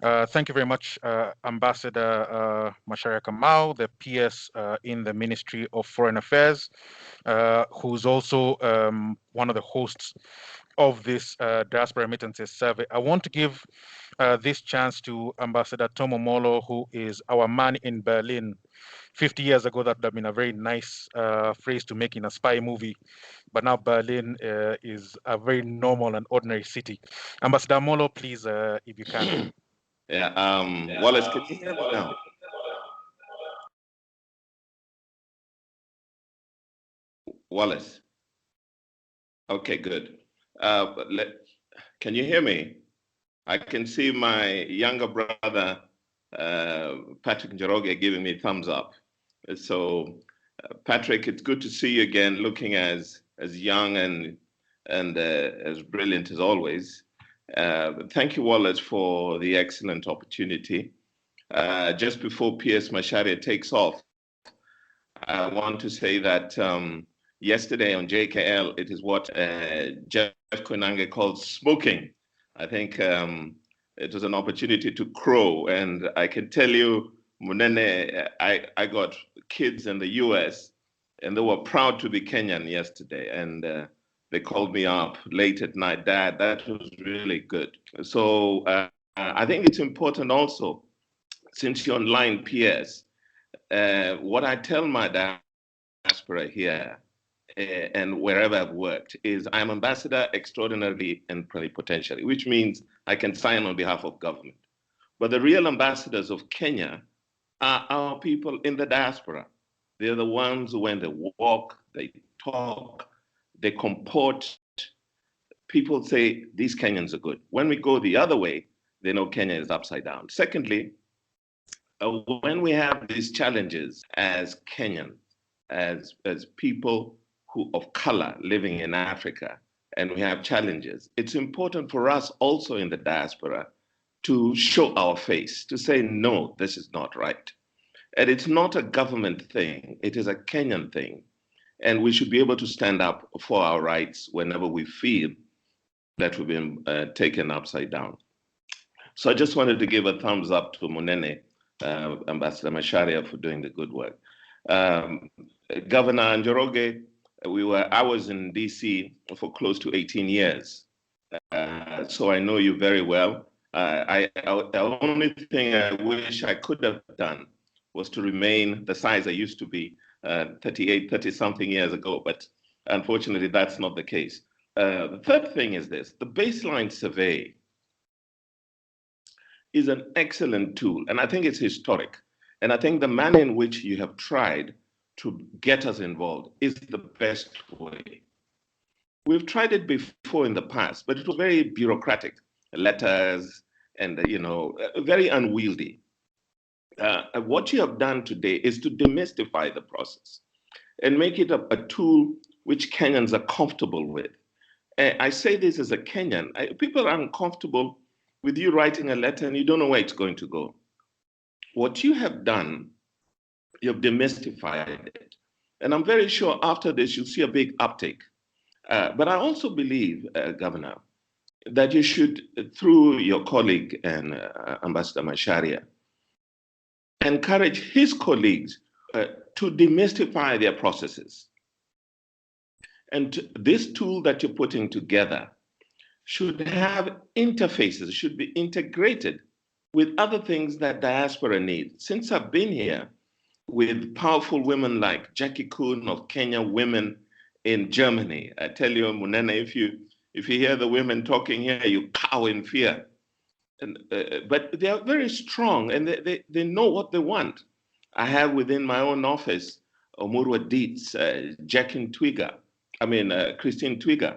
Thank you very much, Ambassador Macharia Kamau, the PS in the Ministry of Foreign Affairs, who's also one of the hosts of this Diaspora Remittances Survey. I want to give this chance to Ambassador Tom Omolo, who is our man in Berlin. 50 years ago, that would have been a very nice phrase to make in a spy movie. But now Berlin is a very normal and ordinary city. Ambassador Omolo, please, if you can. Yeah, Wallace, can you hear me now? Wallace. Okay, good. Can you hear me? I can see my younger brother, Patrick Njoroge, giving me thumbs up. So, Patrick, it's good to see you again, looking as young and as brilliant as always. Thank you, Wallace, for the excellent opportunity. Just before PS Macharia takes off, I want to say that yesterday on JKL, it is what Jeff Koinange called smoking. I think it was an opportunity to crow, and I can tell you, Munene, I got kids in the US, and they were proud to be Kenyan yesterday, and they called me up late at night, Dad, that was really good. So I think it's important also, since you're online, PS, what I tell my diaspora here and wherever I've worked is I'm ambassador extraordinarily and plenipotentiary, which means I can sign on behalf of government. But the real ambassadors of Kenya are our people in the diaspora. They're the ones who, when they walk, they talk, they comport. People say, these Kenyans are good. When we go the other way, they know Kenya is upside down. Secondly, when we have these challenges as Kenyans, as people of color living in Africa, and we have challenges, it's important for us also in the diaspora to show our face, to say, no, this is not right. And it's not a government thing, it is a Kenyan thing. And we should be able to stand up for our rights whenever we feel that we've been taken upside down. So I just wanted to give a thumbs up to Munene, Ambassador Macharia, for doing the good work. Governor Njoroge, I was in DC for close to 18 years. So I know you very well. The only thing I wish I could have done was to remain the size I used to be 30 something years ago, but unfortunately that's not the case. The third thing is this: the baseline survey is an excellent tool, and I think it's historic. And I think the manner in which you have tried to get us involved is the best way. We've tried it before in the past, but it was very bureaucratic, letters, and very unwieldy. What you have done today is to demystify the process and make it a tool which Kenyans are comfortable with. I say this as a Kenyan. People are uncomfortable with you writing a letter and you don't know where it's going to go. What you have done, you've demystified it. And I'm very sure after this, you'll see a big uptake. But I also believe, Governor, that you should, through your colleague and Ambassador Macharia, encourage his colleagues to demystify their processes. And this tool that you're putting together should have interfaces, should be integrated with other things that diaspora needs. Since I've been here with powerful women like Jackie Kuhn of Kenya Women in Germany, I tell you, Munene, if you hear the women talking here, you cower in fear. But they are very strong and they know what they want. I have within my own office, Omurwa Dietz, Christine Twiga,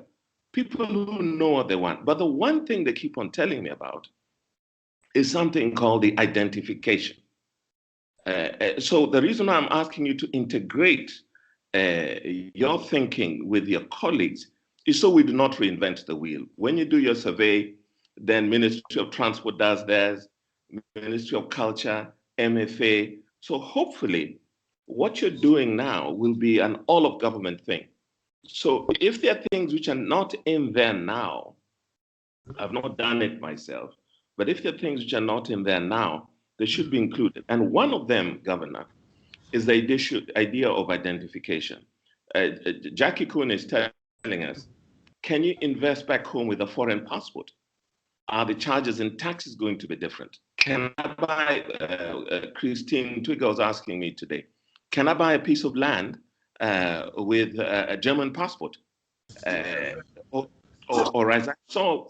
people who know what they want. But the one thing they keep on telling me about is something called the identification. So the reason I'm asking you to integrate your thinking with your colleagues is so we do not reinvent the wheel. When you do your survey, then Ministry of Transport does theirs, Ministry of Culture, MFA. So hopefully what you're doing now will be an all of government thing. So if there are things which are not in there now, I've not done it myself, but if there are things which are not in there now, they should be included. And one of them, Governor, is the idea of identification. Jackie Kuhn is telling us, can you invest back home with a foreign passport? Are the charges and taxes going to be different? Can I buy, Christine Twigger was asking me today, can I buy a piece of land with a German passport? Or as I saw,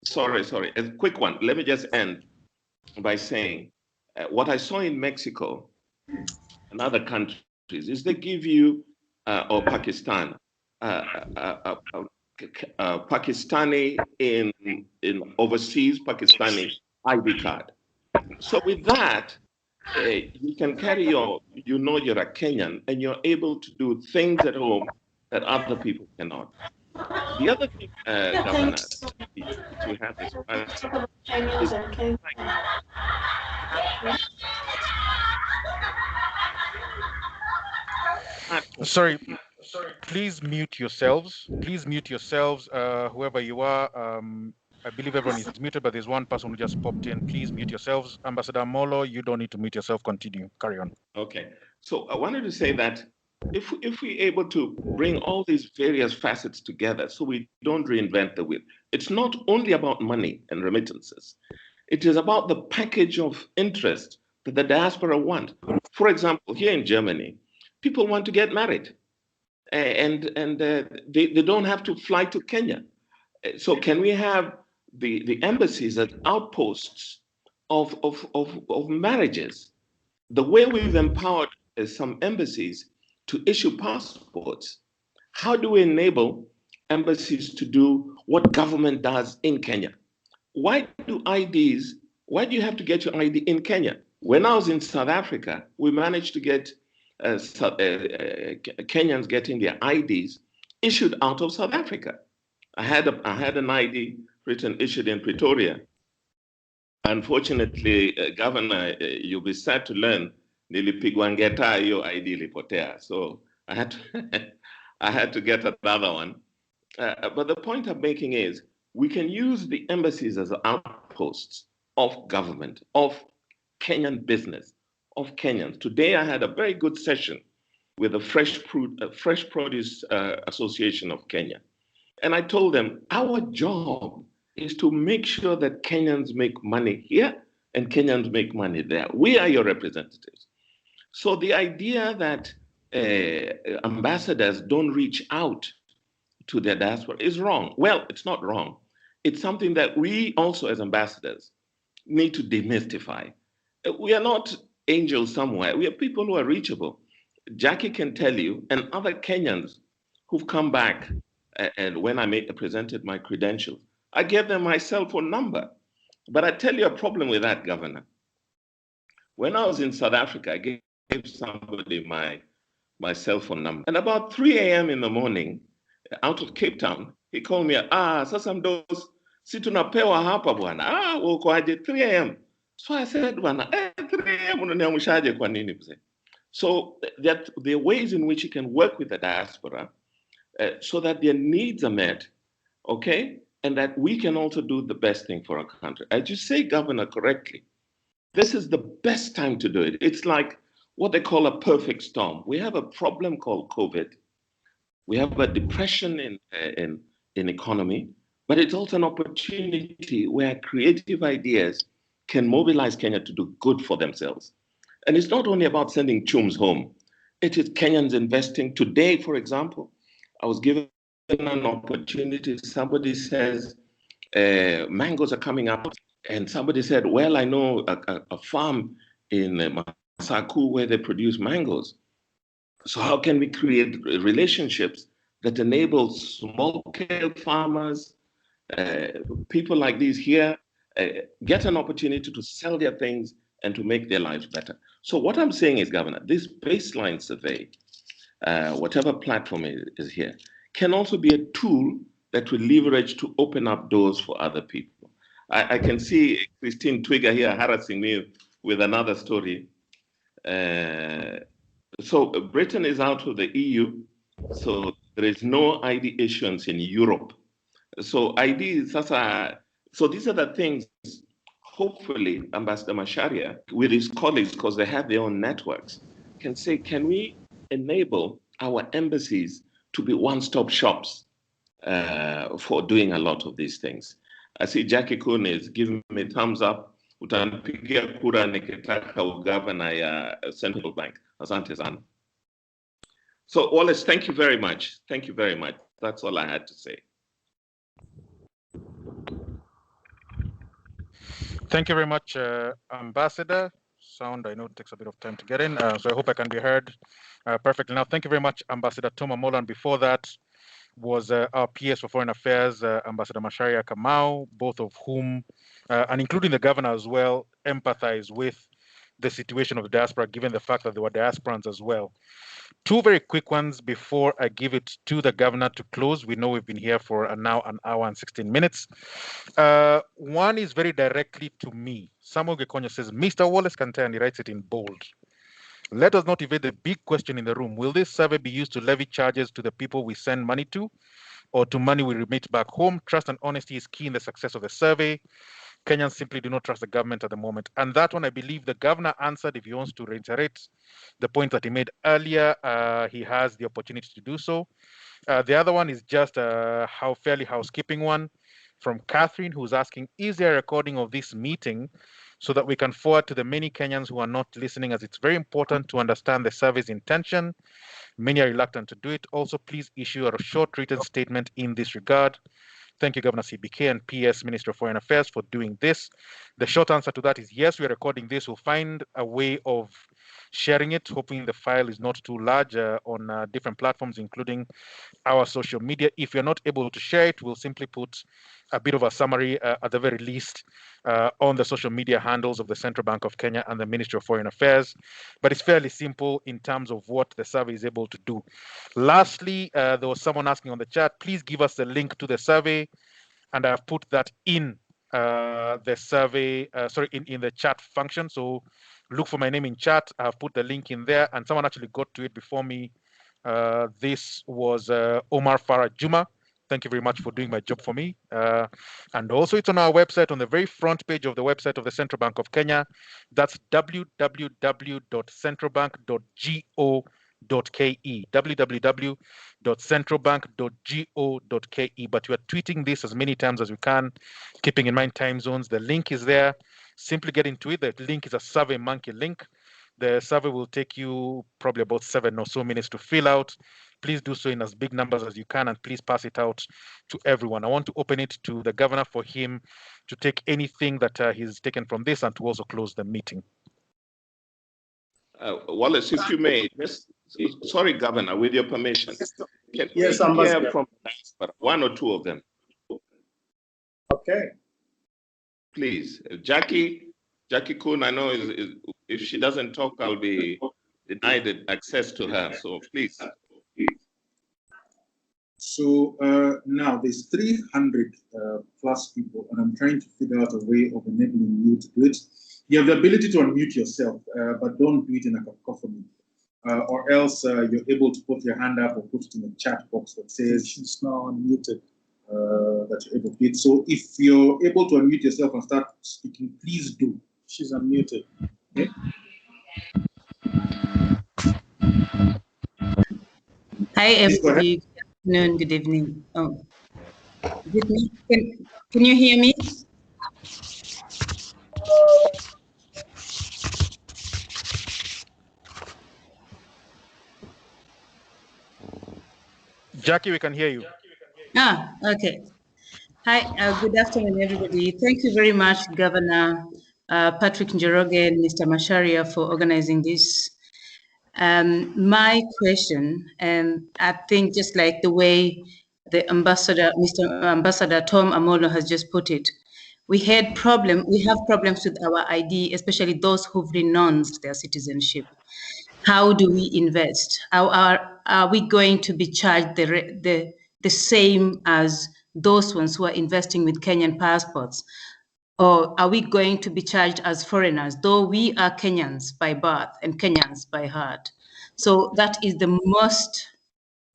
sorry, a quick one. Let me just end by saying what I saw in Mexico and other countries is they give you, or Pakistan, Pakistani in overseas Pakistani ID card. So with that, you can carry you're a Kenyan, and you're able to do things at home that other people cannot. The other thing, Governor, which we have this is Sorry, please mute yourselves. Please mute yourselves, whoever you are. I believe everyone is muted, but there's one person who just popped in. Please mute yourselves. Ambassador Molo, you don't need to mute yourself. Continue. Carry on. Okay. So I wanted to say that if we're able to bring all these various facets together so we don't reinvent the wheel, it's not only about money and remittances. It is about the package of interest that the diaspora want. For example, here in Germany, people want to get married and they don't have to fly to Kenya. So can we have the embassies as outposts of marriages? The way we've empowered some embassies to issue passports, how do we enable embassies to do what government does in Kenya? Why do you have to get your ID in Kenya? When I was in South Africa, we managed to get Kenyans getting their IDs issued out of South Africa. I had an ID issued in Pretoria. Unfortunately, Governor, you'll be sad to learn, nilipigwa ngeta hiyo ID ilipotea. So I had to get another one. But the point I'm making is we can use the embassies as outposts of government, of Kenyan business, of Kenyans. Today I had a very good session with the Fresh Produce Association of Kenya. And I told them our job is to make sure that Kenyans make money here and Kenyans make money there. We are your representatives. So the idea that ambassadors don't reach out to their diaspora is wrong. Well, it's not wrong. It's something that we also as ambassadors need to demystify. We are not angels somewhere. We are people who are reachable. Jackie can tell you, and other Kenyans who've come back, and when I presented my credentials, I gave them my cell phone number. But I tell you a problem with that, Governor. When I was in South Africa, I gave somebody my cell phone number. And about 3 a.m. in the morning, out of Cape Town, he called me, sasa mdos, si tunapewa hapa bwana. Uko aje 3 a.m. So I said, bwana, 3 a.m. unaniamshaje kwa nini mzee? So that there are ways in which you can work with the diaspora so that their needs are met, okay? And that we can also do the best thing for our country. As you say, Governor, correctly, this is the best time to do it. It's like what they call a perfect storm. We have a problem called COVID. We have a depression in economy, but it's also an opportunity where creative ideas can mobilize Kenya to do good for themselves. And it's not only about sending chums home. It is Kenyans investing. Today, for example, I was given an opportunity. Somebody says, mangoes are coming up. And somebody said, well, I know a farm in Masaku where they produce mangoes. So how can we create relationships that enable small-scale farmers, people like these here, get an opportunity to sell their things and to make their lives better? So what I'm saying is, Governor, this baseline survey, whatever platform is here, can also be a tool that we leverage to open up doors for other people. I can see Christine Twigger here harassing me with another story. So Britain is out of the EU, so There is no ID issuance in Europe. So so these are the things, hopefully Ambassador Macharia, with his colleagues, because they have their own networks, can say, can we enable our embassies to be one-stop shops for doing a lot of these things? I see Jackie Kuhn is giving me thumbs up. Utanipigia kura nikitaka ugavana ya Central Bank. Asante sana. So Wallace, thank you very much. Thank you very much. That's all I had to say. Thank you very much, Ambassador. Sound, I know it takes a bit of time to get in, so I hope I can be heard perfectly now. Thank you very much, Ambassador Tom Amola. And before that was our PS for Foreign Affairs, Ambassador Macharia Kamau, both of whom, and including the governor as well, empathize with the situation of the diaspora, given the fact that they were diasporans as well. Two very quick ones before I give it to the governor to close. We know we've been here for now an hour and 16 minutes. One is very directly to me. Samuel Gekonyo says, Mr. Wallace Kantaya, and he writes it in bold. Let us not evade the big question in the room. Will this survey be used to levy charges to the people we send money to, or to money we remit back home? Trust and honesty is key in the success of the survey. Kenyans simply do not trust the government at the moment. And that one, I believe the governor answered. If he wants to reiterate the point that he made earlier, he has the opportunity to do so. The other one is just a fairly housekeeping one from Catherine, who's asking, is there a recording of this meeting so that we can forward to the many Kenyans who are not listening, as it's very important to understand the survey's intention. Many are reluctant to do it. Also, please issue a short written statement in this regard. Thank you, Governor CBK and PS Minister of Foreign Affairs for doing this. The short answer to that is yes, we are recording this. We'll find a way of sharing it, hoping the file is not too large on different platforms, including our social media. If you're not able to share it, we'll simply put a bit of a summary at the very least on the social media handles of the Central Bank of Kenya and the Ministry of Foreign Affairs. But it's fairly simple in terms of what the survey is able to do. Lastly, there was someone asking on the chat, please give us the link to the survey. And I've put that in the survey, in the chat function. So look for my name in chat. I've put the link in there, and someone actually got to it before me. This was Omar Farah Juma. Thank you very much for doing my job for me. And also it's on our website, on the very front page of the website of the Central Bank of Kenya. That's www.centralbank.go.ke, www.centralbank.go.ke. But we are tweeting this as many times as we can, keeping in mind time zones. The link is there. Simply get into it. The link is a Survey Monkey link. The survey will take you probably about 7 or so minutes to fill out. Please do so in as big numbers as you can, and please pass it out to everyone. I want to open it to the governor for him to take anything that he's taken from this and to also close the meeting. Wallace, if you may, sorry, Governor, with your permission, can we hear from one or two of them? Okay. Please, Jackie Kuhn, I know if she doesn't talk, I'll be denied access to her. So please. So now there's 300 plus people, and I'm trying to figure out a way of enabling you to do it. You have the ability to unmute yourself, but don't do it in a cacophony. Or else you're able to put your hand up or put it in the chat box that says she's now unmuted, that you're able to do it. So if you're able to unmute yourself and start speaking, please do. She's unmuted. Okay? Hi, everybody. Good afternoon, good evening. Oh, can you hear me? Jackie, we can hear you. Ah, okay. Hi, good afternoon, everybody. Thank you very much, Governor Patrick Njoroge and Mr. Macharia for organizing this. My question, and I think just like the way the Mr. Ambassador Tom Amolo has just put it, we have problems with our ID, especially those who've renounced their citizenship. How do we invest? Are we going to be charged the same as those ones who are investing with Kenyan passports? Or are we going to be charged as foreigners, though we are Kenyans by birth and Kenyans by heart? So that is the most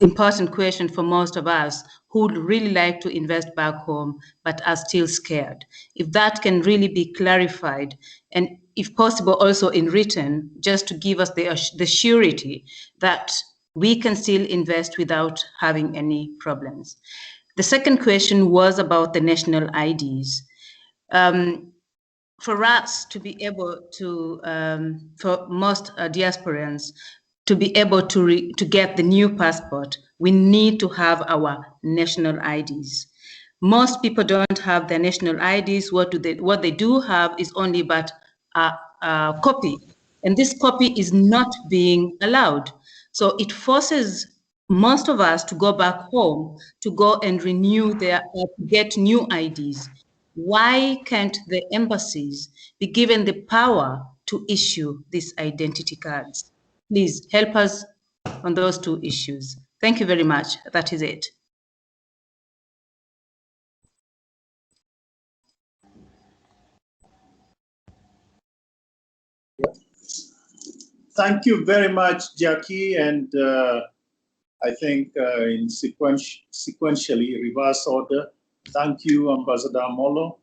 important question for most of us who would really like to invest back home but are still scared. If that can really be clarified, and if possible also in written, just to give us the surety that we can still invest without having any problems. The second question was about the national IDs. For us to be able to, for most diasporans, to be able to get the new passport, we need to have our national IDs. Most people don't have their national IDs. What they do have is only but a copy, and this copy is not being allowed. So it forces most of us to go back home to go and renew get new IDs. Why can't the embassies be given the power to issue these identity cards? Please help us on those two issues. Thank you very much. That is it. Thank you very much, Jackie. And I think in sequentially reverse order, thank you, Ambassador Molo.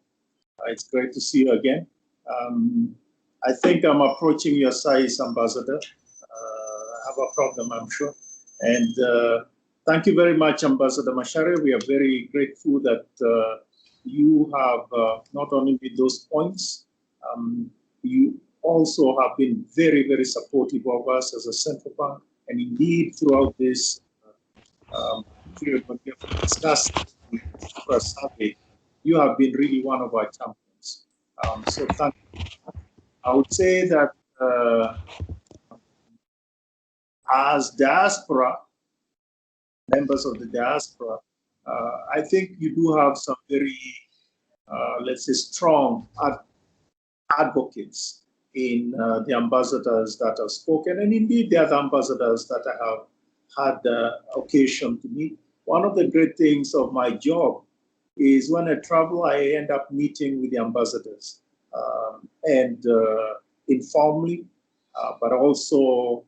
It's great to see you again. I think I'm approaching your size, Ambassador. I have a problem, I'm sure. And thank you very much, Ambassador Macharia. We are very grateful that you have not only made those points, you also have been very, very supportive of us as a central bank. And indeed, throughout this period when we have discussed the survey, you have been really one of our champions. So thank you. I would say that as diaspora, members of the diaspora, I think you do have some very, let's say, strong advocates in the ambassadors that have spoken, and indeed the other ambassadors that I have had the occasion to meet. One of the great things of my job is when I travel, I end up meeting with the ambassadors and informally, but also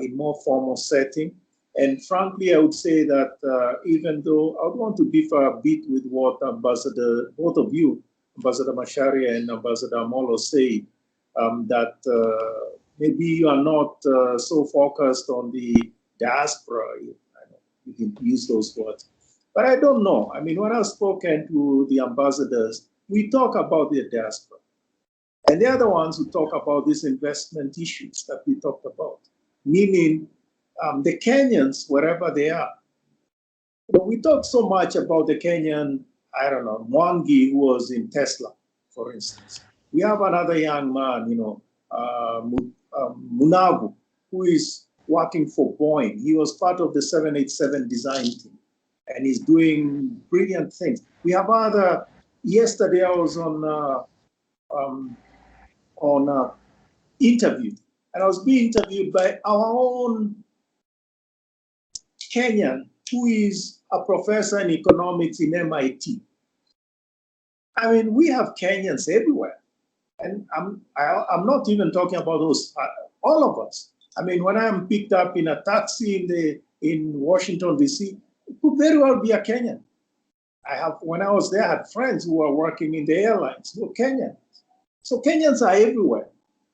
in more formal setting. And frankly, I would say that even though I would want to differ a bit with what Ambassador, both of you, Ambassador Macharia and Ambassador Molo say, that maybe you are not so focused on the diaspora. You can use those words. But I don't know. I mean, when I've spoken to the ambassadors, we talk about the diaspora. And they're the ones who talk about these investment issues that we talked about, meaning the Kenyans, wherever they are. You know, we talk so much about the Kenyan, I don't know, Mwangi, who was in Tesla, for instance. We have another young man, you know, Munagu, who is working for Boeing. He was part of the 787 design team, and he's doing brilliant things. We have other, yesterday I was on interview, and I was being interviewed by our own Kenyan, who is a professor in economics in MIT. I mean, we have Kenyans everywhere. And I'm not even talking about those, all of us. I mean, when I'm picked up in a taxi in Washington, D.C., it could very well be a Kenyan. When I was there, I had friends who were working in the airlines who were Kenyan. So Kenyans are everywhere.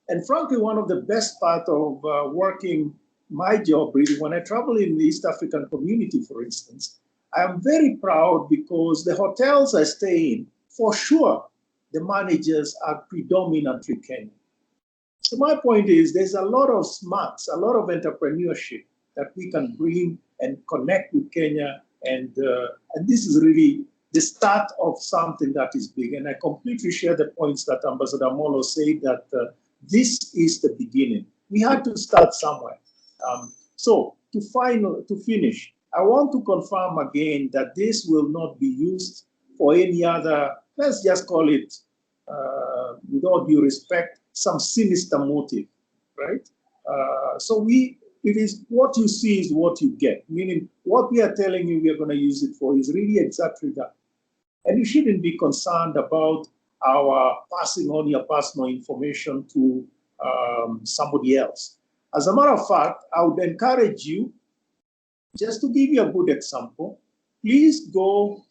And frankly, one of the best part of working my job, really, when I travel in the East African community, for instance, I am very proud because the hotels I stay in, for sure, the managers are predominantly Kenyan. So my point is there's a lot of smarts, a lot of entrepreneurship that we can bring and connect with Kenya. And this is really the start of something that is big. And I completely share the points that Ambassador Molo said that this is the beginning. We had to start somewhere. So to finish, I want to confirm again that this will not be used for any other, let's just call it, with all due respect, some sinister motive, right? So it is what you see is what you get, meaning what we are telling you we are going to use it for is really exactly that. And you shouldn't be concerned about our passing on your personal information to somebody else. As a matter of fact, I would encourage you Just to give you a good example, please go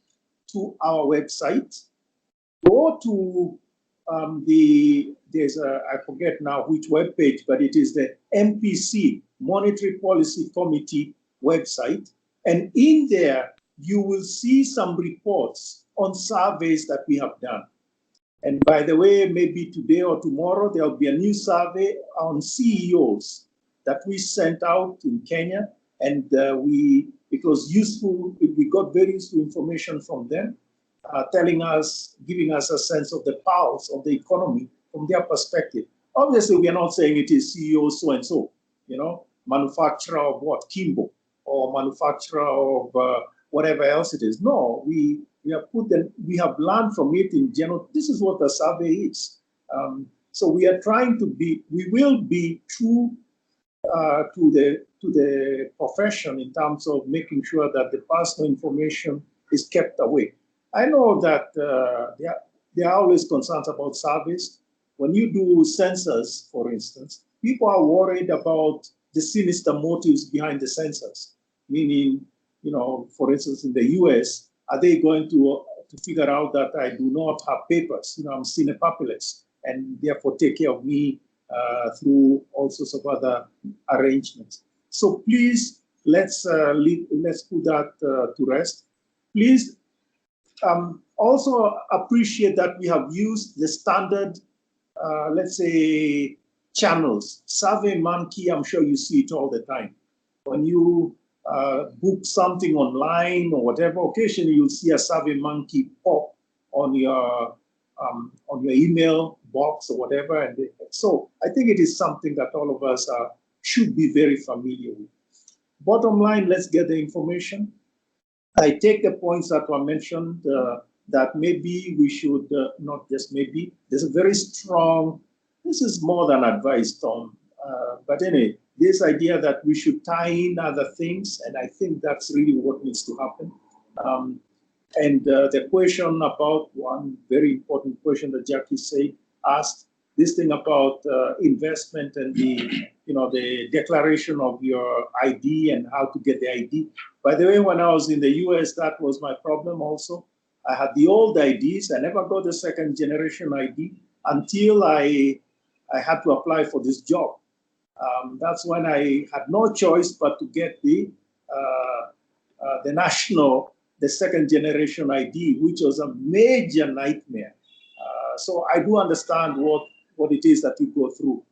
to our website, go to I forget now which web page, but it is the MPC, Monetary Policy Committee website. And in there, you will see some reports on surveys that we have done. And by the way, maybe today or tomorrow, there'll be a new survey on CEOs that we sent out in Kenya. And it was useful, we got very useful information from them, telling us, giving us a sense of the pulse of the economy from their perspective. Obviously, we are not saying it is CEO so-and-so, manufacturer of what, Kimbo, or manufacturer of whatever else it is. No, we have put them, we have learned from it in general. This is what the survey is. So we are trying to be, we will be true to the profession in terms of making sure that the personal information is kept away. I know that there are always concerns about surveys. When you do census, for instance, people are worried about the sinister motives behind the census. Meaning, for instance, in the US, are they going to figure out that I do not have papers? I'm cinepapilless, and therefore take care of me through all sorts of other arrangements. So please, let's put that to rest. Please also appreciate that we have used the standard, let's say, channels. SurveyMonkey, I'm sure you see it all the time. When you book something online or whatever, occasionally you'll see a SurveyMonkey pop on your email box or whatever. And so I think it is something that all of us should be very familiar with. Bottom line, let's get the information. I take the points that were mentioned, that maybe we should, not just maybe, there's a very strong, this is more than advice, Tom, but anyway, this idea that we should tie in other things, and I think that's really what needs to happen. And the question about one very important question that Jackie asked, this thing about investment and the declaration of your ID and how to get the ID. By the way, when I was in the US, that was my problem also. I had the old IDs. I never got the second generation ID until I had to apply for this job. That's when I had no choice but to get the second generation ID, which was a major nightmare. So I do understand what it is that you go through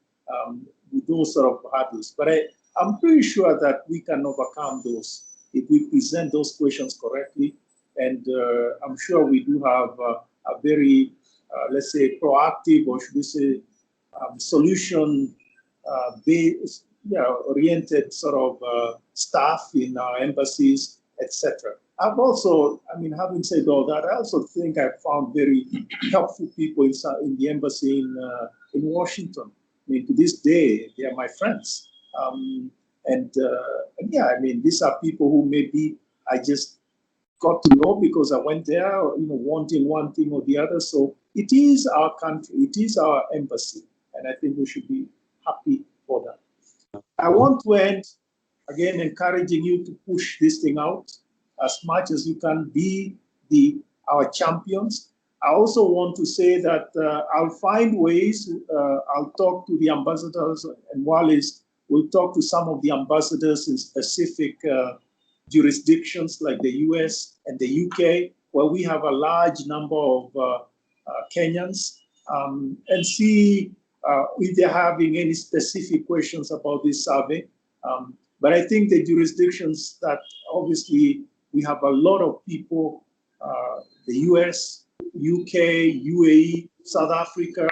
with those sort of hurdles. But I'm pretty sure that we can overcome those if we present those questions correctly. And I'm sure we do have a very, let's say, proactive, or should we say, solution based, oriented sort of staff in our embassies, etc. I've also, having said all that, I also think I've found very helpful people in the embassy in Washington. To this day, they are my friends. These are people who maybe I just got to know because I went there, wanting one thing or the other. So it is our country, it is our embassy, and I think we should be happy for that. I want to end, again, encouraging you to push this thing out as much as you can, be our champions. I also want to say that I'll find ways, I'll talk to the ambassadors, and Wallace will talk to some of the ambassadors in specific jurisdictions like the US and the UK, where we have a large number of Kenyans, and see if they're having any specific questions about this survey. But I think the jurisdictions that obviously we have a lot of people, the US, UK, UAE, South Africa,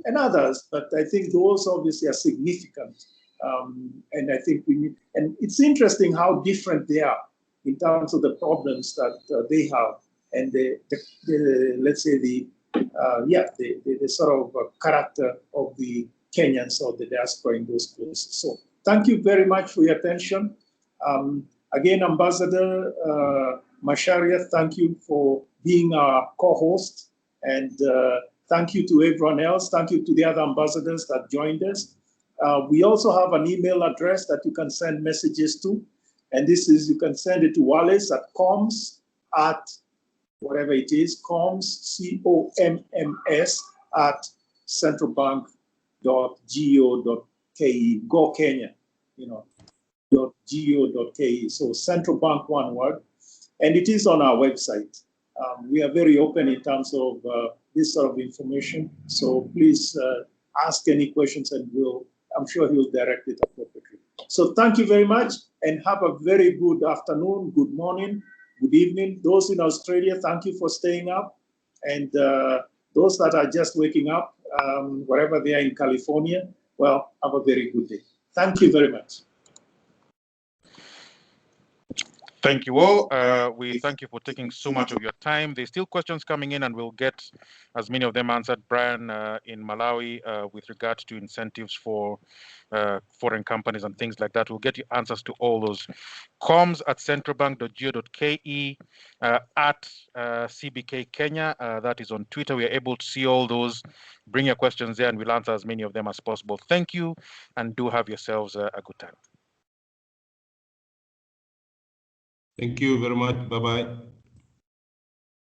and others, but I think those obviously are significant. And I think we need, and it's interesting how different they are in terms of the problems that they have, and let's say the sort of character of the Kenyans or the diaspora in those places. So thank you very much for your attention. Again, Ambassador Macharia, thank you for being our co-host, and thank you to everyone else. Thank you to the other ambassadors that joined us. We also have an email address that you can send messages to. And this is, you can send it to Wallace at comms at whatever it is, comms, C-O-M-M-S at centralbank.go.ke, go Kenya, .go.ke. So central bank, one word. And it is on our website. We are very open in terms of this sort of information. So please ask any questions and I'm sure he'll direct it appropriately. So thank you very much and have a very good afternoon, good morning, good evening. Those in Australia, thank you for staying up. And those that are just waking up, wherever they are in California, well, have a very good day. Thank you very much. Thank you all. We thank you for taking so much of your time. There's still questions coming in and we'll get as many of them answered. Brian, in Malawi, with regards to incentives for foreign companies and things like that, we'll get you answers to all those. Comms at centralbank.go.ke, at CBK Kenya, that is on Twitter. We are able to see all those. Bring your questions there and we'll answer as many of them as possible. Thank you and do have yourselves a good time. Thank you very much. Bye-bye.